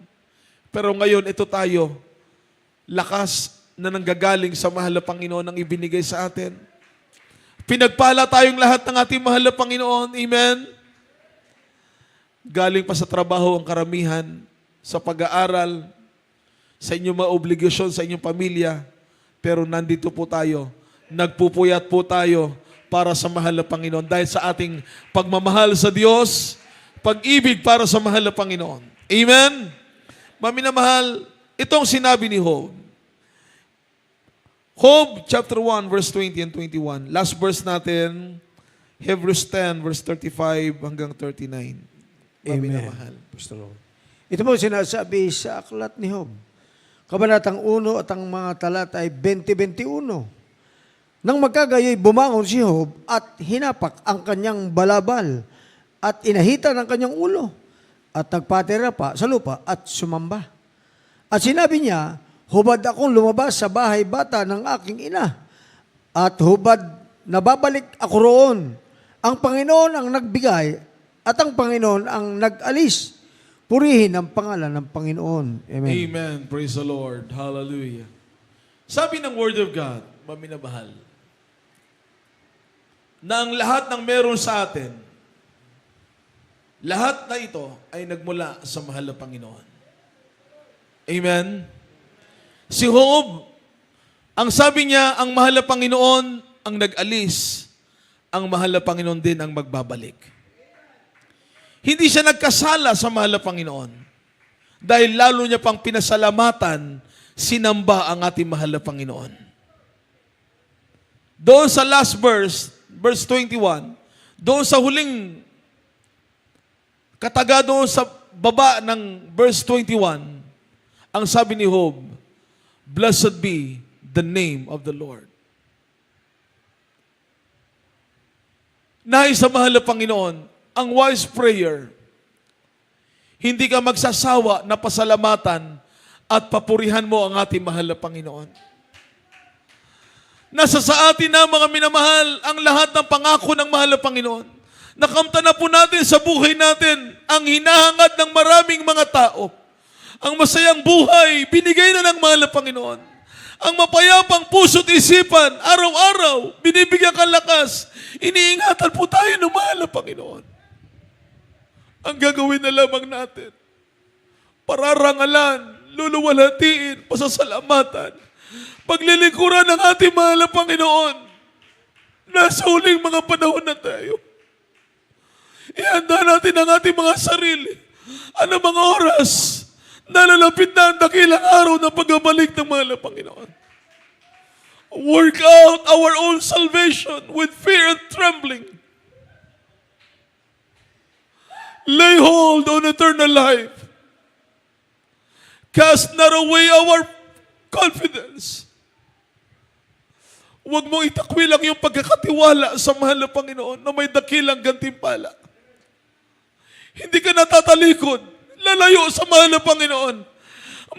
Pero ngayon, ito tayo, lakas na nanggagaling sa mahal na Panginoon ang ibinigay sa atin. Pinagpala tayong lahat ng ating mahal na Panginoon. Amen? Galing pa sa trabaho ang karamihan, sa pag-aaral, sa inyong mga obligasyon, sa inyong pamilya. Pero nandito po tayo, nagpupuyat po tayo para sa mahal na Panginoon dahil sa ating pagmamahal sa Diyos, pag-ibig para sa mahal na Panginoon. Amen? Maminamahal, itong sinabi ni Job. Job chapter 1 verse 20 and 21. Last verse natin, Hebrews 10 verse 35 hanggang 39. Maminamahal. Pastor Lord. Ito mo sinasabi sa aklat ni Job. Kabanatang 1 at ang mga talata ay 20-21. Nang magkagayoy, bumangon si Job at hinapak ang kanyang balabal at inahita ng kanyang ulo at nagpatira pa sa lupa at sumamba. At sinabi niya, hubad akong lumabas sa bahay bata ng aking ina at hubad na babalik ako roon. Ang Panginoon ang nagbigay at ang Panginoon ang nag-alis. Purihin ang pangalan ng Panginoon. Amen. Amen. Praise the Lord. Hallelujah. Sabi ng Word of God, maminamahal, na ang lahat ng meron sa atin, lahat na ito ay nagmula sa mahal na Panginoon. Amen? Si Job, ang sabi niya, ang mahal na Panginoon ang nag-alis, ang mahal na Panginoon din ang magbabalik. Hindi siya nagkasala sa mahal na Panginoon. Dahil lalo niya pang pinasalamatan, sinamba ang ating mahal na Panginoon. Doon sa last verse, verse 21, doon sa huling kataga doon sa baba ng verse 21, ang sabi ni Job, blessed be the name of the Lord. Nais sa mahal na Panginoon, ang wise prayer, hindi ka magsasawa na pasalamatan at papurihan mo ang ating mahal na Panginoon. Nasa sa atin na mga minamahal ang lahat ng pangako ng mahal na Panginoon. Nakamta na po natin sa buhay natin ang hinahangad ng maraming mga tao. Ang masayang buhay, binigay na ng mahal na Panginoon. Ang mapayapang puso't isipan, araw-araw, binibigyan kang lakas. Iniingatan po tayo ng mahal na Panginoon. Ang gagawin na lamang natin, pararangalan, luluwalhatiin, pasasalamatan, paglilikuran ng ating mahal na Panginoon. Nasa huling mga panahon na tayo. Ihanda natin ang ating mga sarili. Ano mga oras na lalapit na ang dakilang araw ng pagbabalik ng mahal na Panginoon. Work out our own salvation with fear and trembling. Lay hold on eternal life. Cast not away our confidence. Huwag mong itakwil ang iyong pagkakatiwala sa mahal na Panginoon na may dakilang gantimpala. Hindi ka natatalikod, lalayo sa mahal na Panginoon.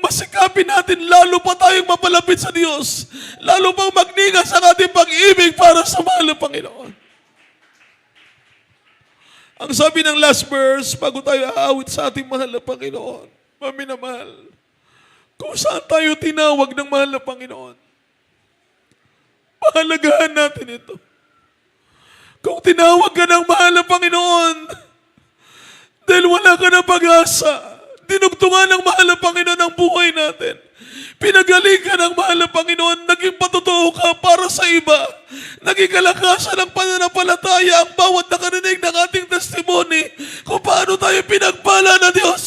Masikapin natin lalo pa tayong mapalapit sa Diyos, lalo pang magningas ang ating pag-ibig para sa mahal na Panginoon. Ang sabi ng last verse, bago tayo aawit sa ating mahal na Panginoon, maminamahal, kung saan tayo tinawag ng mahal na Panginoon, pahalagahan natin ito. Kung tinawag ka ng mahal na Panginoon, dahil wala ka ng pag-asa, dinugtungan ng mahal na Panginoon ang buhay natin. Pinagaling ka ng mahal na Panginoon, naging patotoo ka para sa iba. Naging kalakasan ng pananampalataya ang bawat nakarinig ng ating testimony kung paano tayo pinagpala na Diyos.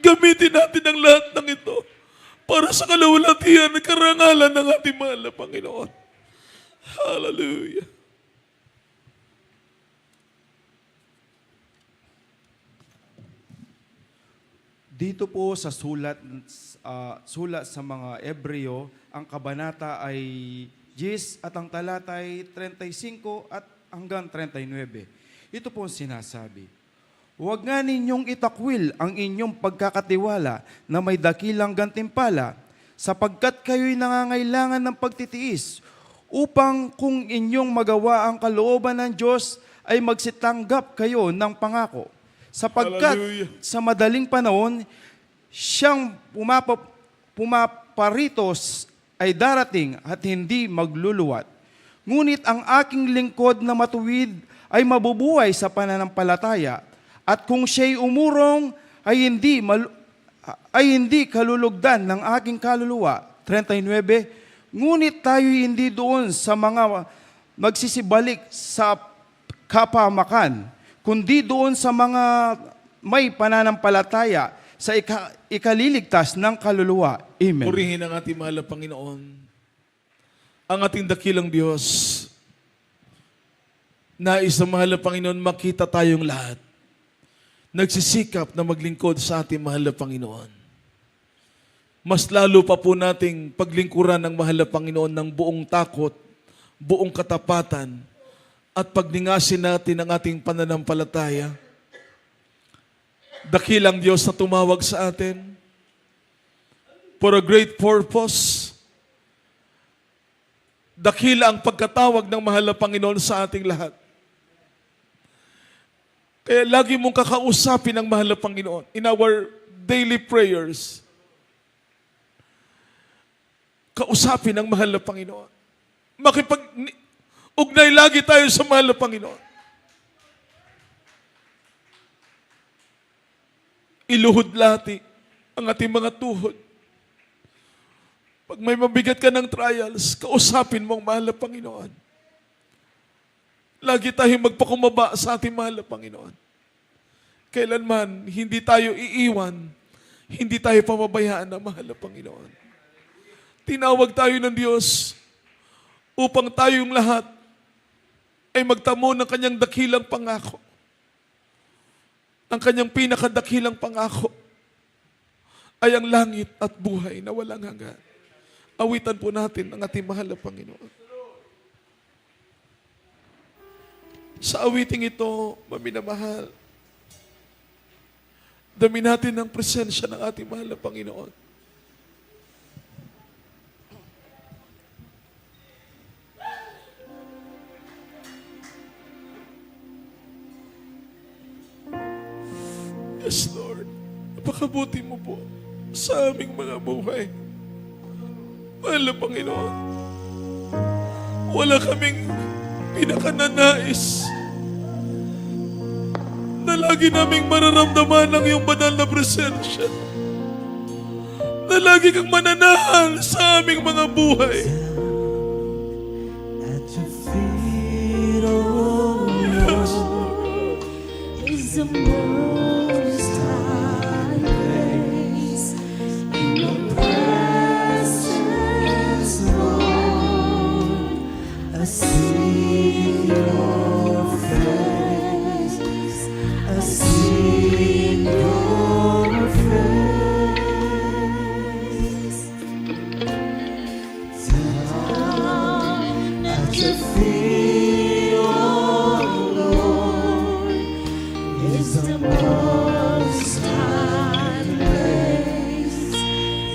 Gamitin natin ang lahat ng ito para sa kalawalatian at karangalan ng ating mahal na Panginoon. Hallelujah. Dito po sa sulat sa mga Ebreo, ang kabanata ay 10 at ang talata ay 35 at hanggang 39. Ito po ang sinasabi. Huwag nga ninyong itakwil ang inyong pagkakatiwala na may dakilang gantimpala, sapagkat kayo'y nangangailangan ng pagtitiis, upang kung inyong magawa ang kalooban ng Diyos, ay magsitanggap kayo ng pangako. Sapagkat Hallelujah. sa madaling panahon, siyang pumaparitos ay darating at hindi magluluwat. Ngunit ang aking lingkod na matuwid ay mabubuhay sa pananampalataya, at kung siya'y umurong ay hindi kalulugdan ng aking kaluluwa. 39. Ngunit tayo hindi doon sa mga magsisibalik sa kapamakan, kundi doon sa mga may pananampalataya sa ikaliligtas ng kaluluwa. Amen. Purihin ang ating mahal na Panginoon. Ang ating dakilang Diyos. Nais na mahal na Panginoon, makita tayong lahat. Nagsisikap na maglingkod sa ating mahal na Panginoon. Mas lalo pa po nating paglingkuran ng mahal na Panginoon ng buong takot, buong katapatan, at pagningasin natin ang ating pananampalataya. Dakilang Diyos na tumawag sa atin for a great purpose. Dakila ang pagkatawag ng mahal na Panginoon sa ating lahat. Kaya lagi mong kakausapin ang mahal na Panginoon in our daily prayers. Kausapin ang mahal na Panginoon. Ugnay lagi tayo sa mahal na Panginoon. Iluhod lati ang ating mga tuhod. Pag may mabigat ka ng trials, kausapin mo ang mahal na Panginoon. Lagi tayong magpakumbaba sa ating mahal na Panginoon. Kailanman, hindi tayo iiwan, hindi tayo pamabayaan ng mahal na Panginoon. Tinawag tayo ng Diyos upang tayong lahat ay magtamo ng kanyang dakilang pangako. Ang kanyang pinakadakilang pangako ay ang langit at buhay na walang hanggan. Awitan po natin ang ating mahal na Panginoon. Sa awiting ito, maminamahal, dami natin ang presensya ng ating mahal na Panginoon. Yes, Lord. Napakabuti mo po sa aming mga buhay. Mahal na Panginoon, wala kaming pinakananais na lagi naming mararamdaman ang iyong banal na presensya. Na lagi kang mananahal sa aming mga buhay. At your feet, oh Lord.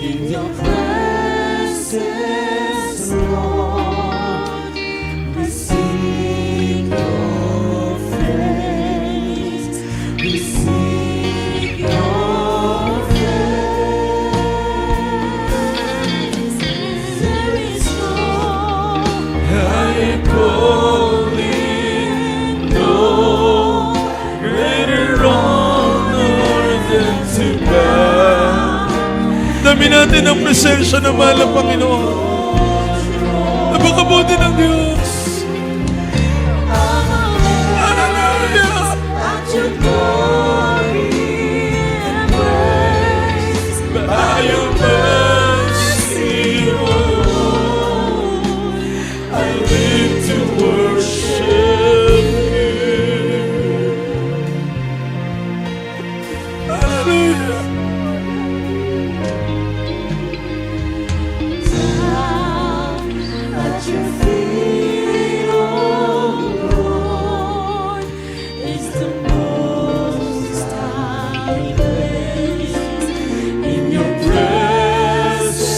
In your presence, Lord, we seek your face. We seek your face. There is no higher calling, no greater honor than to bow. Dami natin ang presensya na mahal ng Panginoon. Napakabuti ng Diyos. Hallelujah! At your glory and praise, By your mercy, O Lord, I live to worship you. Hallelujah! down at your feet, O Lord, is the most high place. In your presence,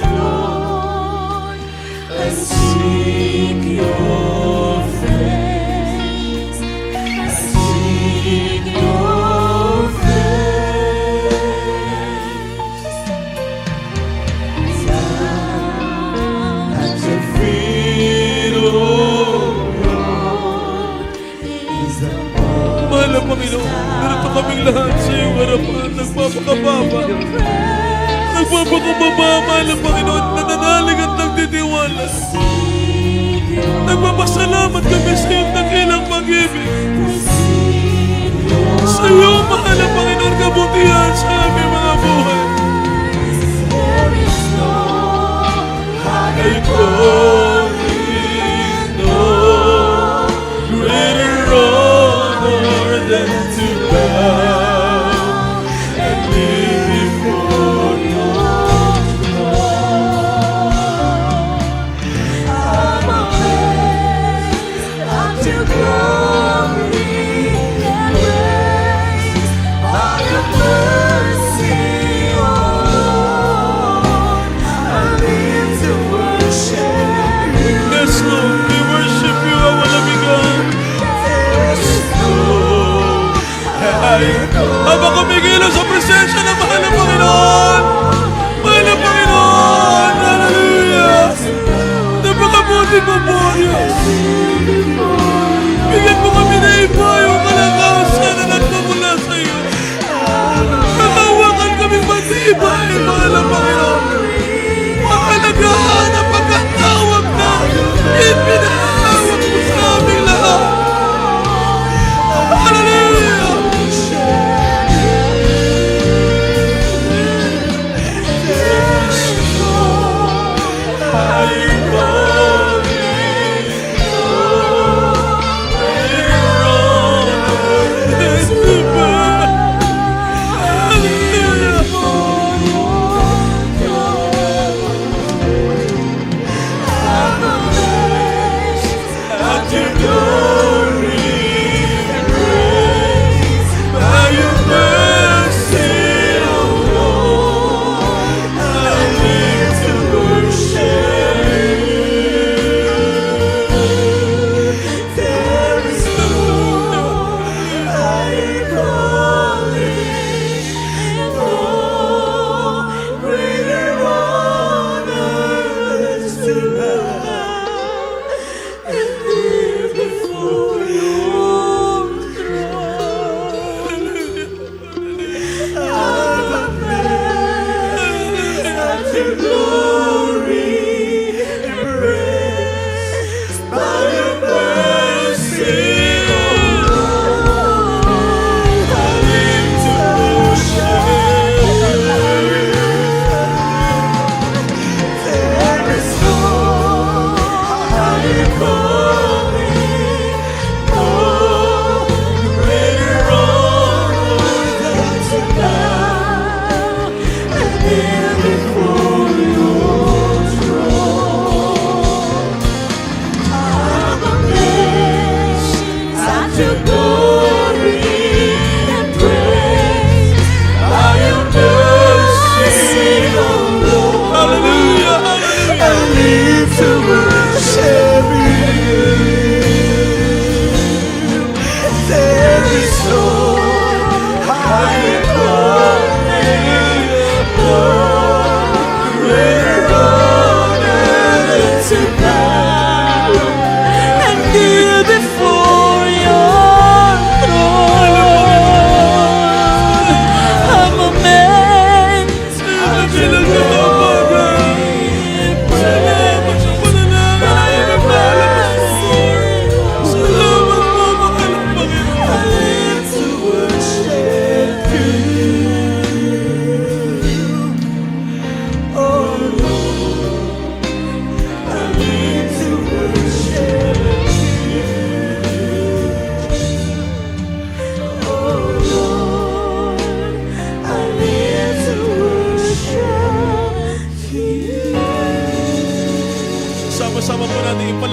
Lord, I seek your face. I seek your face. Down at your feet, O Lord, is the most Mahal ng Panginoon, narito kaming lahat sa iyong harapan. Nagpapakababa. Nagpapakababa, mahal ng Panginoon, nananalig at nagtitiwala. Nagpapasalamat kami sa iyong dakilang pag-ibig. Sa iyong mahal ng Panginoon, kabutihan sa aming mga buhay. There is no Ay calling, no greater honor than to bow and live before your I'm amazed at your glory and grace, by your mercy, O Lord, I live to worship you. Yes, Lord, we worship you, our loving God. There is no Habang kumikilos sa presensya ng mahal ng Panginoon, mahal ng Panginoon, hallelujah! Napakabuti mo po, Diyos. Bigyan mo kami na iba yung kalakasan na nagmumula sa iyo. Nakawakan kami matibay, mahal ng Panginoon. Mahalagaan ang pagkatawag na ipinatawag mo sa aming lahat. Hallelujah!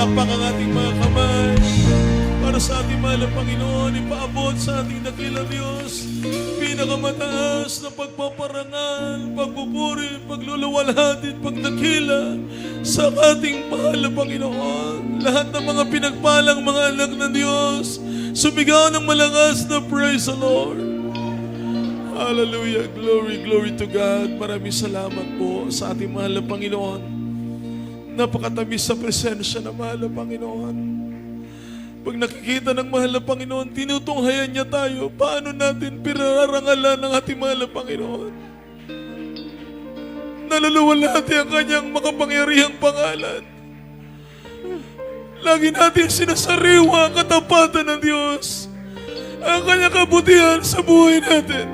ipalakpak ang ating mga kamay para sa ating mahal na Panginoon, ipaabot sa ating dakilang Diyos pinakamataas na pagpaparangal, pagpupuri, pagluluwalhati, pagdakila sa ating mahal na Panginoon. Lahat ng mga pinagpalang mga anak ng Diyos, sumigaw ng malakas na praise the Lord. Hallelujah, glory, glory to God. Maraming salamat po sa ating mahal na Panginoon. Napakatamis sa presensya ng mahal na Panginoon. Pag nakikita ng mahal na Panginoon, tinutunghayan niya tayo. Paano natin pinarangalan ng ating mahal na Panginoon? Naluluwalhati ang kanyang makapangyarihang pangalan. Lagi natin sinasariwa ang katapatan ng Diyos, ang kanyang kabutihan sa buhay natin.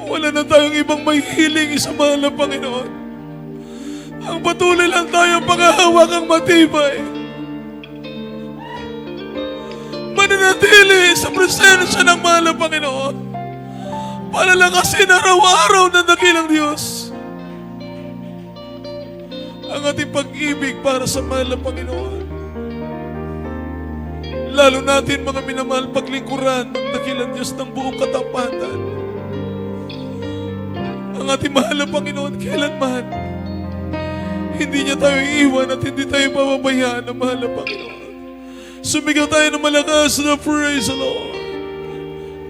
Wala na tayong ibang may hiling sa mahal na Panginoon. Ang patuloy lang tayong pangahawak ang matibay. Mananatili sa presensya ng mahal na Panginoon. Palalakasin araw-araw ng dakilang Diyos ang ating pag-ibig para sa mahal na Panginoon. Lalo natin mga minamahal paglingkuran ng dakilang Diyos ng buong katapatan. Ang ating mahal na Panginoon kailanman hindi niya tayo iiwan at hindi tayo pababayaan ng mahal na Panginoon. Sumigaw tayo ng malakas na praise the Lord.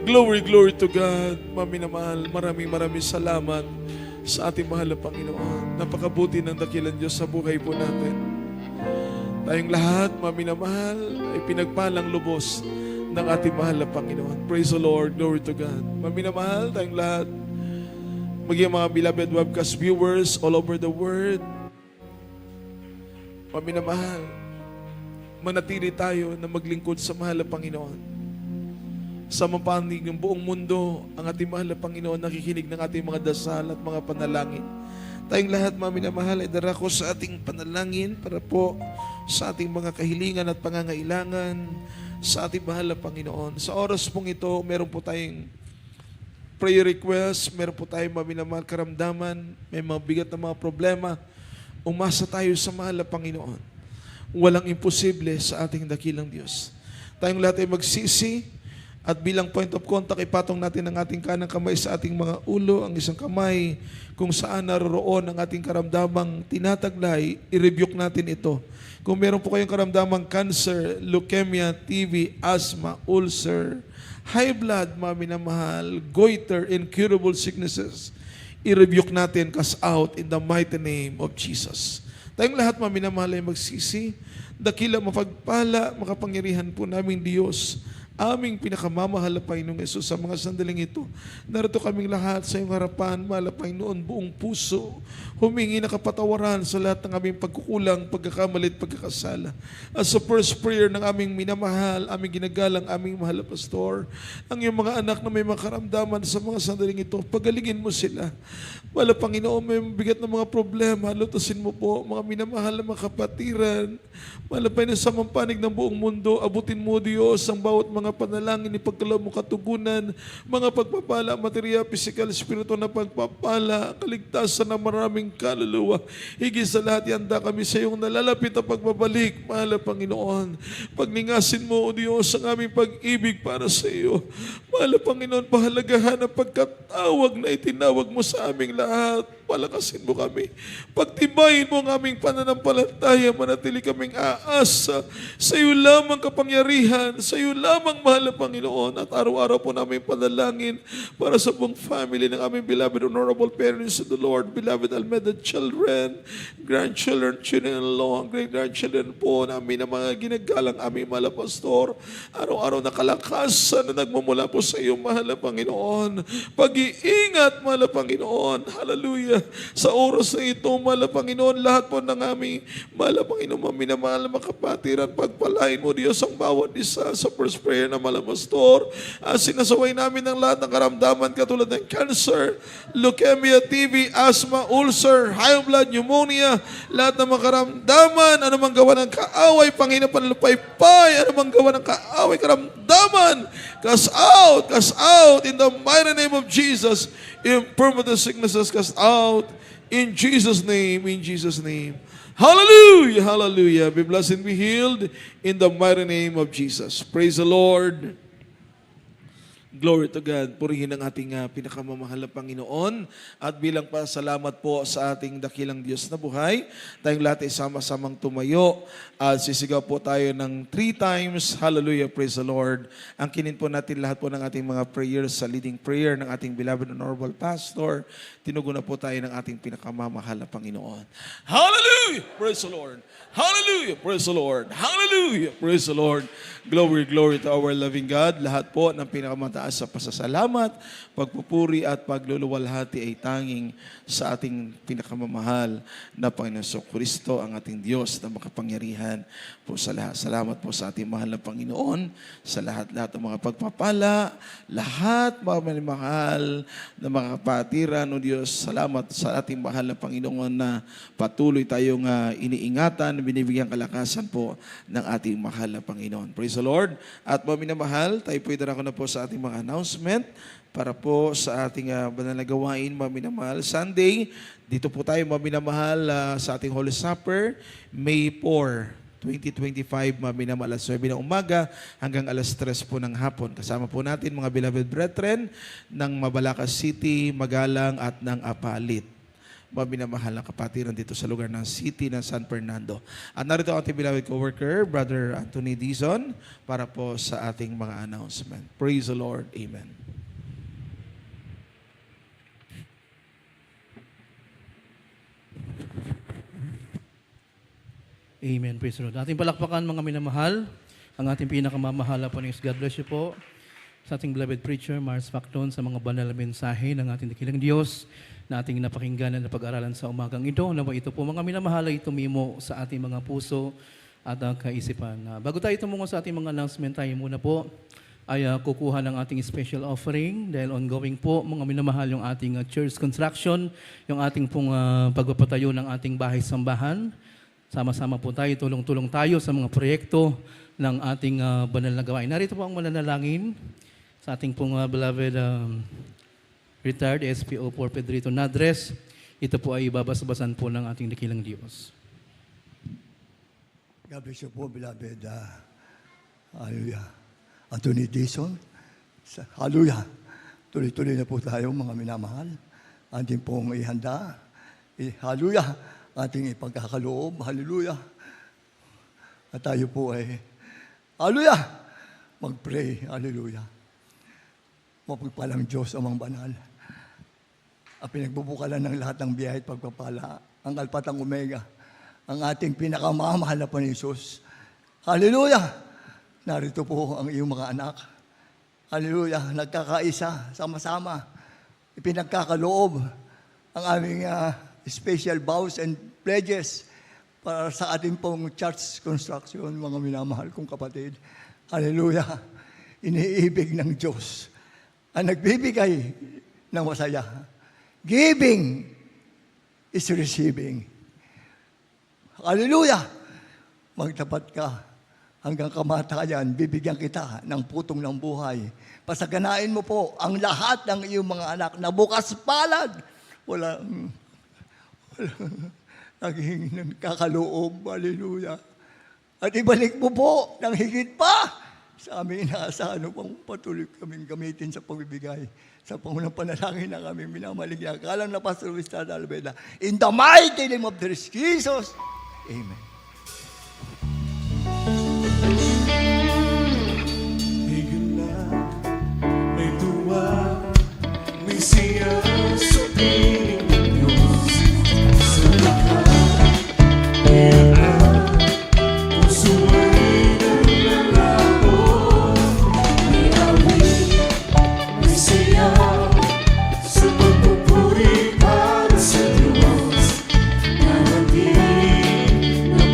Glory, glory to God. Mami na mahal, maraming salamat sa ating mahal na Panginoon. Napakabuti ng dakilang Diyos sa buhay po natin. Tayong lahat, mami na mahal, ay pinagpalang lubos ng ating mahal na Panginoon. Praise the Lord, glory to God. Mami na mahal, tayong lahat, maging mga beloved webcast viewers all over the world. Mami na mahal, manatili tayo na maglingkod sa mahal na Panginoon. Sa mapanig ng buong mundo, ang ating mahal na Panginoon nakikinig ng ating mga dasal at mga panalangin. Tayong lahat, mami na mahal, ay darako sa ating panalangin para po sa ating mga kahilingan at pangangailangan sa ating mahal na Panginoon. Sa oras pong ito, meron po tayong prayer request, meron po tayong mami na mahal karamdaman, may mga bigat na mga problema. Umasa tayo sa mahal na Panginoon. Walang imposible sa ating dakilang Diyos. Tayong lahat ay magsisi at bilang point of contact, ipatong natin ang ating kanang kamay sa ating mga ulo, ang isang kamay kung saan naroroon ang ating karamdamang tinataglay, i-rebuke natin ito. Kung meron po kayong karamdamang cancer, leukemia, TB, asthma, ulcer, high blood, mami na mahal, goiter, incurable sicknesses, i-rebuke natin, cast out in the mighty name of Jesus. Tayong lahat, mami na mahal, ay magsisi. Dakila, mapagpala, makapangyarihan po naming Diyos, aming pinakamamahal na Panginoong Yesus, sa mga sandaling ito. Narito kaming lahat sa iyong harapan, mahal na Panginoon, buong puso, humingi na kapatawaran sa lahat ng aming pagkukulang, pagkakamali at pagkakasala. At sa first prayer ng aming minamahal, aming ginagalang, aming mahal na pastor, ang iyong mga anak na may makaramdaman sa mga sandaling ito, pagalingin mo sila. Mahal na Panginoon, may bigat na mga problema, lutasin mo po, mga minamahal na mga kapatiran, mahal na Panginoon, sa mampanig ng buong mundo, abutin mo, Diyos, ang bawat mga panalangin, ipagkalaw mo katugunan, mga pagpapala, material, physical, spiritual na pagpapala, kaligtasan ng maraming kaluluwa. Higit sa lahat, yanda kami sa iyong nalalapit na pagbabalik, mahal na Panginoon. Pagningasin mo, O Diyos, ang aming pag-ibig para sa iyo. Mahal na Panginoon, pahalagahan ang pagkatawag na itinawag mo sa aming lahat. Palakasin mo kami. Pagtibayin mo ang aming pananampalataya, manatili kaming aasa. Sa iyo lamang kapangyarihan, sa iyo lamang mahal na Panginoon. At araw-araw po namin panalangin para sa buong family ng aming beloved honorable parents of the Lord, beloved Almeda children, grandchildren, children-in-law, great-grandchildren po namin na mga ginagalang aming mahal na pastor. Araw-araw na kalakasan na nagmumula po sa iyo, mahal na Panginoon. Pag-iingat, mahal na Panginoon. Hallelujah. Sa oras na ito, mahal na Panginoon, lahat po ng aming mahal na Panginoon, minamahal na makapatiran, pagpalain mo, Diyos, ang bawat isa sa first prayer na mahal na pastor. Sinasaway namin ang lahat ng karamdaman katulad ng cancer, leukemia, TB, asthma, ulcer, high blood, pneumonia, lahat ng mga karamdaman, anumang gawa ng kaaway, Panginoon, panlupaypay, anumang gawa ng kaaway, karamdaman, cast out in the mighty name of Jesus. infirmities, sicknesses cast out. In Jesus' name, in Jesus' name. Hallelujah, hallelujah. Be blessed and be healed in the mighty name of Jesus. Praise the Lord. Glory to God. Purihin ang ating pinakamamahal na Panginoon. At bilang pasalamat po sa ating dakilang Diyos na buhay, tayong lahat ay sama-samang tumayo at sisigaw po tayo ng 3 times. Hallelujah, praise the Lord. Ang kinin po natin lahat po ng ating mga prayers sa leading prayer ng ating beloved honorable pastor. Tinugon na po tayo ng ating pinakamamahal na Panginoon. Hallelujah, praise the Lord. Hallelujah, praise the Lord. Hallelujah, praise the Lord. Glory, glory to our loving God. Lahat po ng pinakamataas sa pasasalamat, pagpupuri at pagluluwalhati ay tanging sa ating pinakamamahal na Panginoon Kristo, ang ating Diyos na makapangyarihan po sa lahat. Salamat po sa ating mahal na Panginoon, sa lahat-lahat ng mga pagpapala, lahat mga mahal na mga kapatiran o Diyos. Salamat sa ating mahal na Panginoon na patuloy tayong iniingatan, binibigyan kalakasan po ng ating mahal na Panginoon. Praise the Lord. At mga minamahal, tayo po idarako na po sa ating mga announcement para po sa ating banal na gawain, mga minamahal. Sunday, dito po tayo mga minamahal sa ating Holy Supper, May 4, 2025, mga minamahal, alas 9 ng umaga hanggang alas 3 po ng hapon. Kasama po natin mga beloved brethren ng Mabalacas City, Magalang at ng Apalit. Mga minamahal na kapatiran dito sa lugar ng City ng San Fernando. At narito ang ating beloved co-worker, Brother Anthony Dizon, para po sa ating mga announcement. Praise the Lord. Amen. Amen. Praise the Lord. Ating palakpakan mga minamahal, ang ating pinakamamahal po ng God bless you po sa ating beloved preacher, Mars Facton, sa mga banal na mensahe ng ating dakilang Diyos na ating napakinggan at napag-aralan sa umagang ito. Nawa ito po mga minamahal ay tumimo sa ating mga puso at kaisipan. Bago tayo tumungo sa ating mga announcement, tayo muna po ay kukuha ng ating special offering dahil ongoing po mga minamahal yung ating church construction, yung ating pong pagpapatayo ng ating bahay-sambahan. Sama-sama po tayo, tulong-tulong tayo sa mga proyekto ng ating banal na gawain. Narito po ang mananalangin sa ating pong beloved retired SPO for Pedrito Nadres. Ito po ay babas-basan po ng ating dakilang Diyos. God bless you po, beloved. Hallelujah. Anthony Dizon. Hallelujah. Tuloy-tuloy na po tayo, mga minamahal. Ating pong ihanda. Hallelujah. Ating ipagkakaloob. Hallelujah. At tayo po ay, hallelujah, mag-pray. Hallelujah. Mapagpalang Diyos amang banal. Ang pinagbubukalan ng lahat ng biyaya at pagpapala, ang Alpha at ang Omega, ang ating pinakamamahal na Panginoon. Hallelujah! Narito po ang iyong mga anak. Hallelujah! Nagkakaisa, sama-sama. Ipinagkakaloob ang aming special vows and pledges para sa ating pong church construction, mga minamahal kong kapatid. Hallelujah! Iniibig ng Diyos ang nagbibigay ng masaya. Giving is receiving. Hallelujah! Magtapat ka hanggang kamatayan, bibigyan kita ng putong ng buhay. Pasaganain mo po ang lahat ng iyong mga anak na bukas palad. Walang naging ng kakaloob. Hallelujah! At ibalik mo po ng higit pa sa aming inaasahan upang patuloy kaming gamitin sa pagbibigay sa pangunang panalangin ng aming minamaligya. Kalang na Pastor Estrada Alveda. In the mighty name of Jesus. Amen. May gula, may tuwa, may siya sa piling ng Diyos. Sa lahat, iyan ang puso ay nalalapo. May awit, may siya sa pagpupuri para sa Diyos. Na hindi na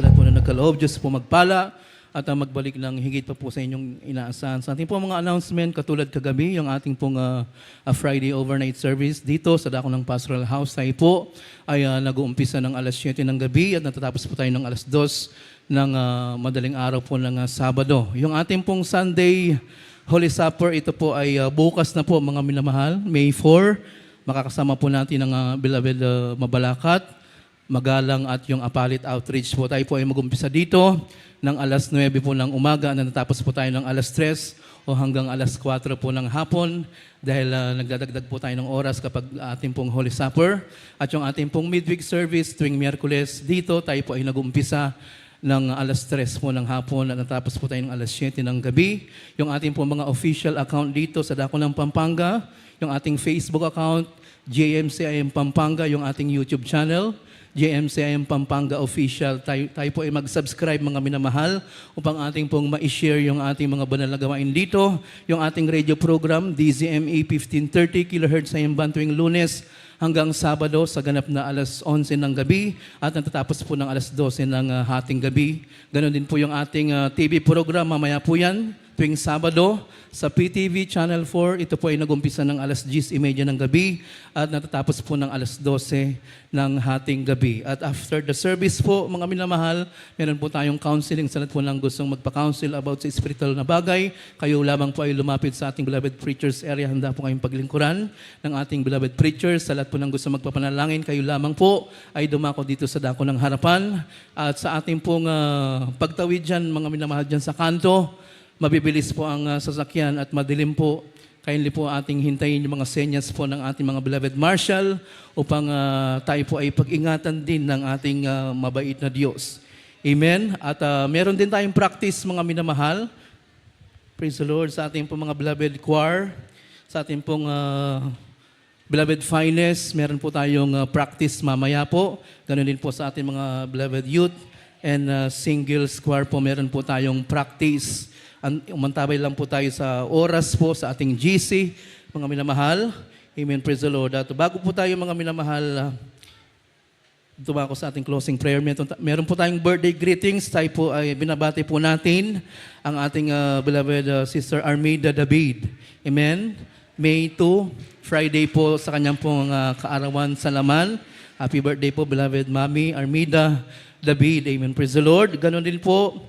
lahat po na nagkaloob. Diyos po magpala at magbalik ng higit pa po sa inyong inaasahan. Sa ating po mga announcement, katulad kagabi, yung ating pong Friday overnight service dito sa dako ng Pastoral House tayo po ay nag-uumpisa ng alas 7 ng gabi at natatapos po tayo ng alas 2 ng madaling araw po ng Sabado. Yung ating pong Sunday Holy Supper, ito po ay bukas na po mga minamahal, May 4. Makakasama po natin ang beloved Mabalakat, Magalang at yung Apalit Outreach po. Tayo po ay mag-umpisa dito ng alas 9 po ng umaga na natapos po tayo ng alas 3 o hanggang alas 4 po ng hapon dahil nagdadagdag po tayo ng oras kapag ating pong Holy Supper. At yung ating pong midweek service tuwing Miyerkules dito, tayo po ay nag-umpisa ng alas 3 po ng hapon at natapos po tayo ng alas 7 ng gabi. Yung ating po mga official account dito sa Dako ng Pampanga, yung ating Facebook account, JMCIM Pampanga, yung ating YouTube channel, JMCIM Pampanga Official. Tayo po ay mag-subscribe mga minamahal upang ating pong ma-share yung ating mga banal na gawain dito. Yung ating radio program, DZME 1530 kHz sa Imban tuwing Lunes hanggang Sabado sa ganap na alas 11 ng gabi at natatapos po ng alas 12 ng hating gabi. Ganon din po yung ating TV program, mamaya po yan, tuwing Sabado sa PTV Channel 4. Ito po ay nag-umpisa ng alas 10:30 ng gabi at natatapos po ng alas 12 ng hating gabi. At after the service po, mga minamahal, meron po tayong counseling sa lahat po ng gustong magpa-counsel about sa spiritual na bagay. Kayo lamang po ay lumapit sa ating beloved preachers area. Handa po kayong paglingkuran ng ating beloved preachers. Sa lahat po ng gusto magpapanalangin, kayo lamang po ay dumako dito sa dako ng harapan. At sa ating pong pagtawid dyan, mga minamahal dyan sa kanto, mabibilis po ang sasakyan at madilim po. Kindly po ating hintayin yung mga senyas po ng ating mga beloved marshal upang tayo po ay pag-ingatan din ng ating mabait na Diyos. Amen? At meron din tayong practice mga minamahal. Praise the Lord sa ating pong mga beloved choir, sa ating pong beloved finest, meron po tayong practice mamaya po. Ganun din po sa ating mga beloved youth and singles choir po, meron po tayong practice. Umantabay lang po tayo sa oras po sa ating GC, mga minamahal. Amen, praise the Lord. At bago po tayo mga minamahal, tumako sa ating closing prayer. Meron po tayong birthday greetings. Tayo po ay binabati po natin ang ating beloved Sister Armida David. Amen. May 2, Friday po sa kanyang pong kaarawan sa laman. Happy birthday po, beloved Mami Armida David. Amen, praise the Lord. Ganon din po.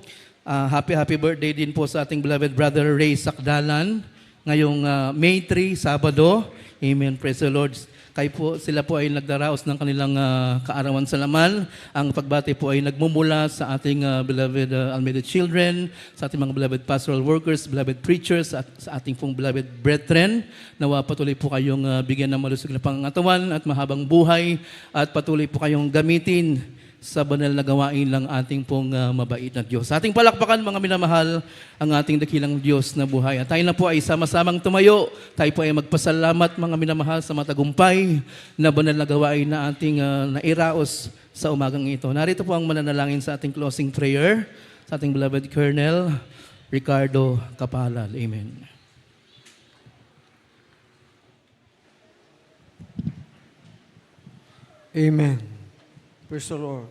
Happy birthday din po sa ating beloved brother Ray Sakdalan ngayong May 3, Sabado. Amen, praise the Lord. Sila po ay nagdaraos ng kanilang kaarawan sa laman. Ang pagbati po ay nagmumula sa ating beloved Almeida children, sa ating mga beloved pastoral workers, beloved preachers, at sa ating pong beloved brethren. Nawa patuloy po kayong bigyan ng malusog na pangangatawan at mahabang buhay at patuloy po kayong gamitin sa banal na gawain ng ating pong mabait na Diyos. Sa ating palakpakan, mga minamahal, ang ating dakilang Diyos na buhay. At tayo na po ay sama-samang tumayo. Tayo po ay magpasalamat, mga minamahal, sa matagumpay na banal na gawain na ating nairaos sa umagang ito. Narito po ang mananalangin sa ating closing prayer sa ating beloved Colonel Ricardo Capalal. Amen. Amen. Praise the Lord.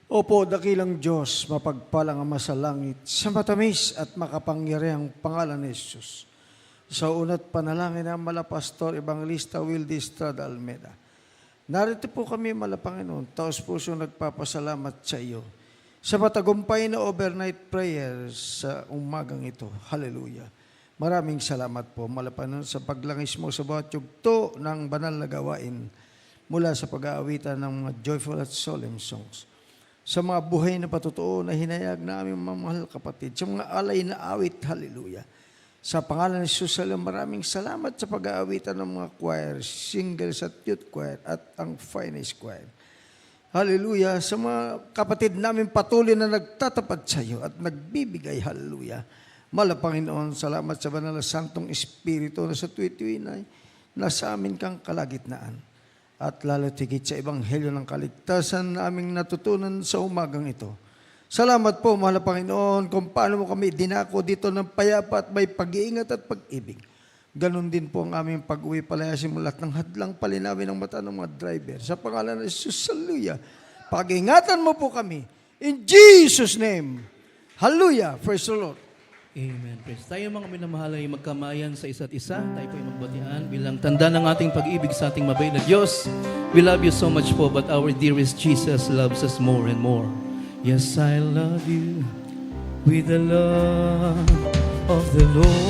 Opo, dakilang Diyos, mapagpalang Ama sa langit, sa matamis at makapangyarihang pangalan ni Jesus. Sa unat panalangin ng Malapastor Evangelista Wildy Estrada Almeida. Narito po kami, Malapanginoon, taos puso nagpapasalamat sa iyo sa matagumpay na overnight prayer sa umagang ito. Hallelujah. Maraming salamat po, Malapanginoon, sa paglangis mo sa bawat yugto ng banal na gawain mula sa pag-aawitan ng mga joyful at solemn songs. Sa mga buhay na patotoo na hinayag na aming mga mahal kapatid, sa mga alay na awit, hallelujah. Sa pangalan ni Jesus, maraming salamat sa pag-aawitan ng mga choir, singles at youth choir, at ang finest choir. Hallelujah. Sa mga kapatid namin patuloy na nagtatapat sa iyo at nagbibigay, hallelujah. Malapanginoon, salamat sa banal na Santong Espiritu na sa tuwi-tuwi na nasa amin kang kalagitnaan. At lalo tigit sa Ebanghelyo ng kaligtasan na aming natutunan sa umagang ito. Salamat po, Malapanginoon, kung paano mo kami dinako dito ng payapa at may pag-iingat at pag-ibig. Ganon din po ang aming pag-uwi palayasin mo lahat ng hadlang palinawin ng mata ng mga driver. Sa pangalan ng Jesus, hallelujah. Pag-ingatan mo po kami. In Jesus' name. Hallelujah. Praise the Lord. Amen. Praise. Tayo mga minamahal ay magkamayan sa isa't isa. Tayo po ay magbatian bilang tanda ng ating pag-ibig sa ating mabait na Diyos. We love you so much po, but our dearest Jesus loves us more and more. Yes, I love you with the love of the Lord.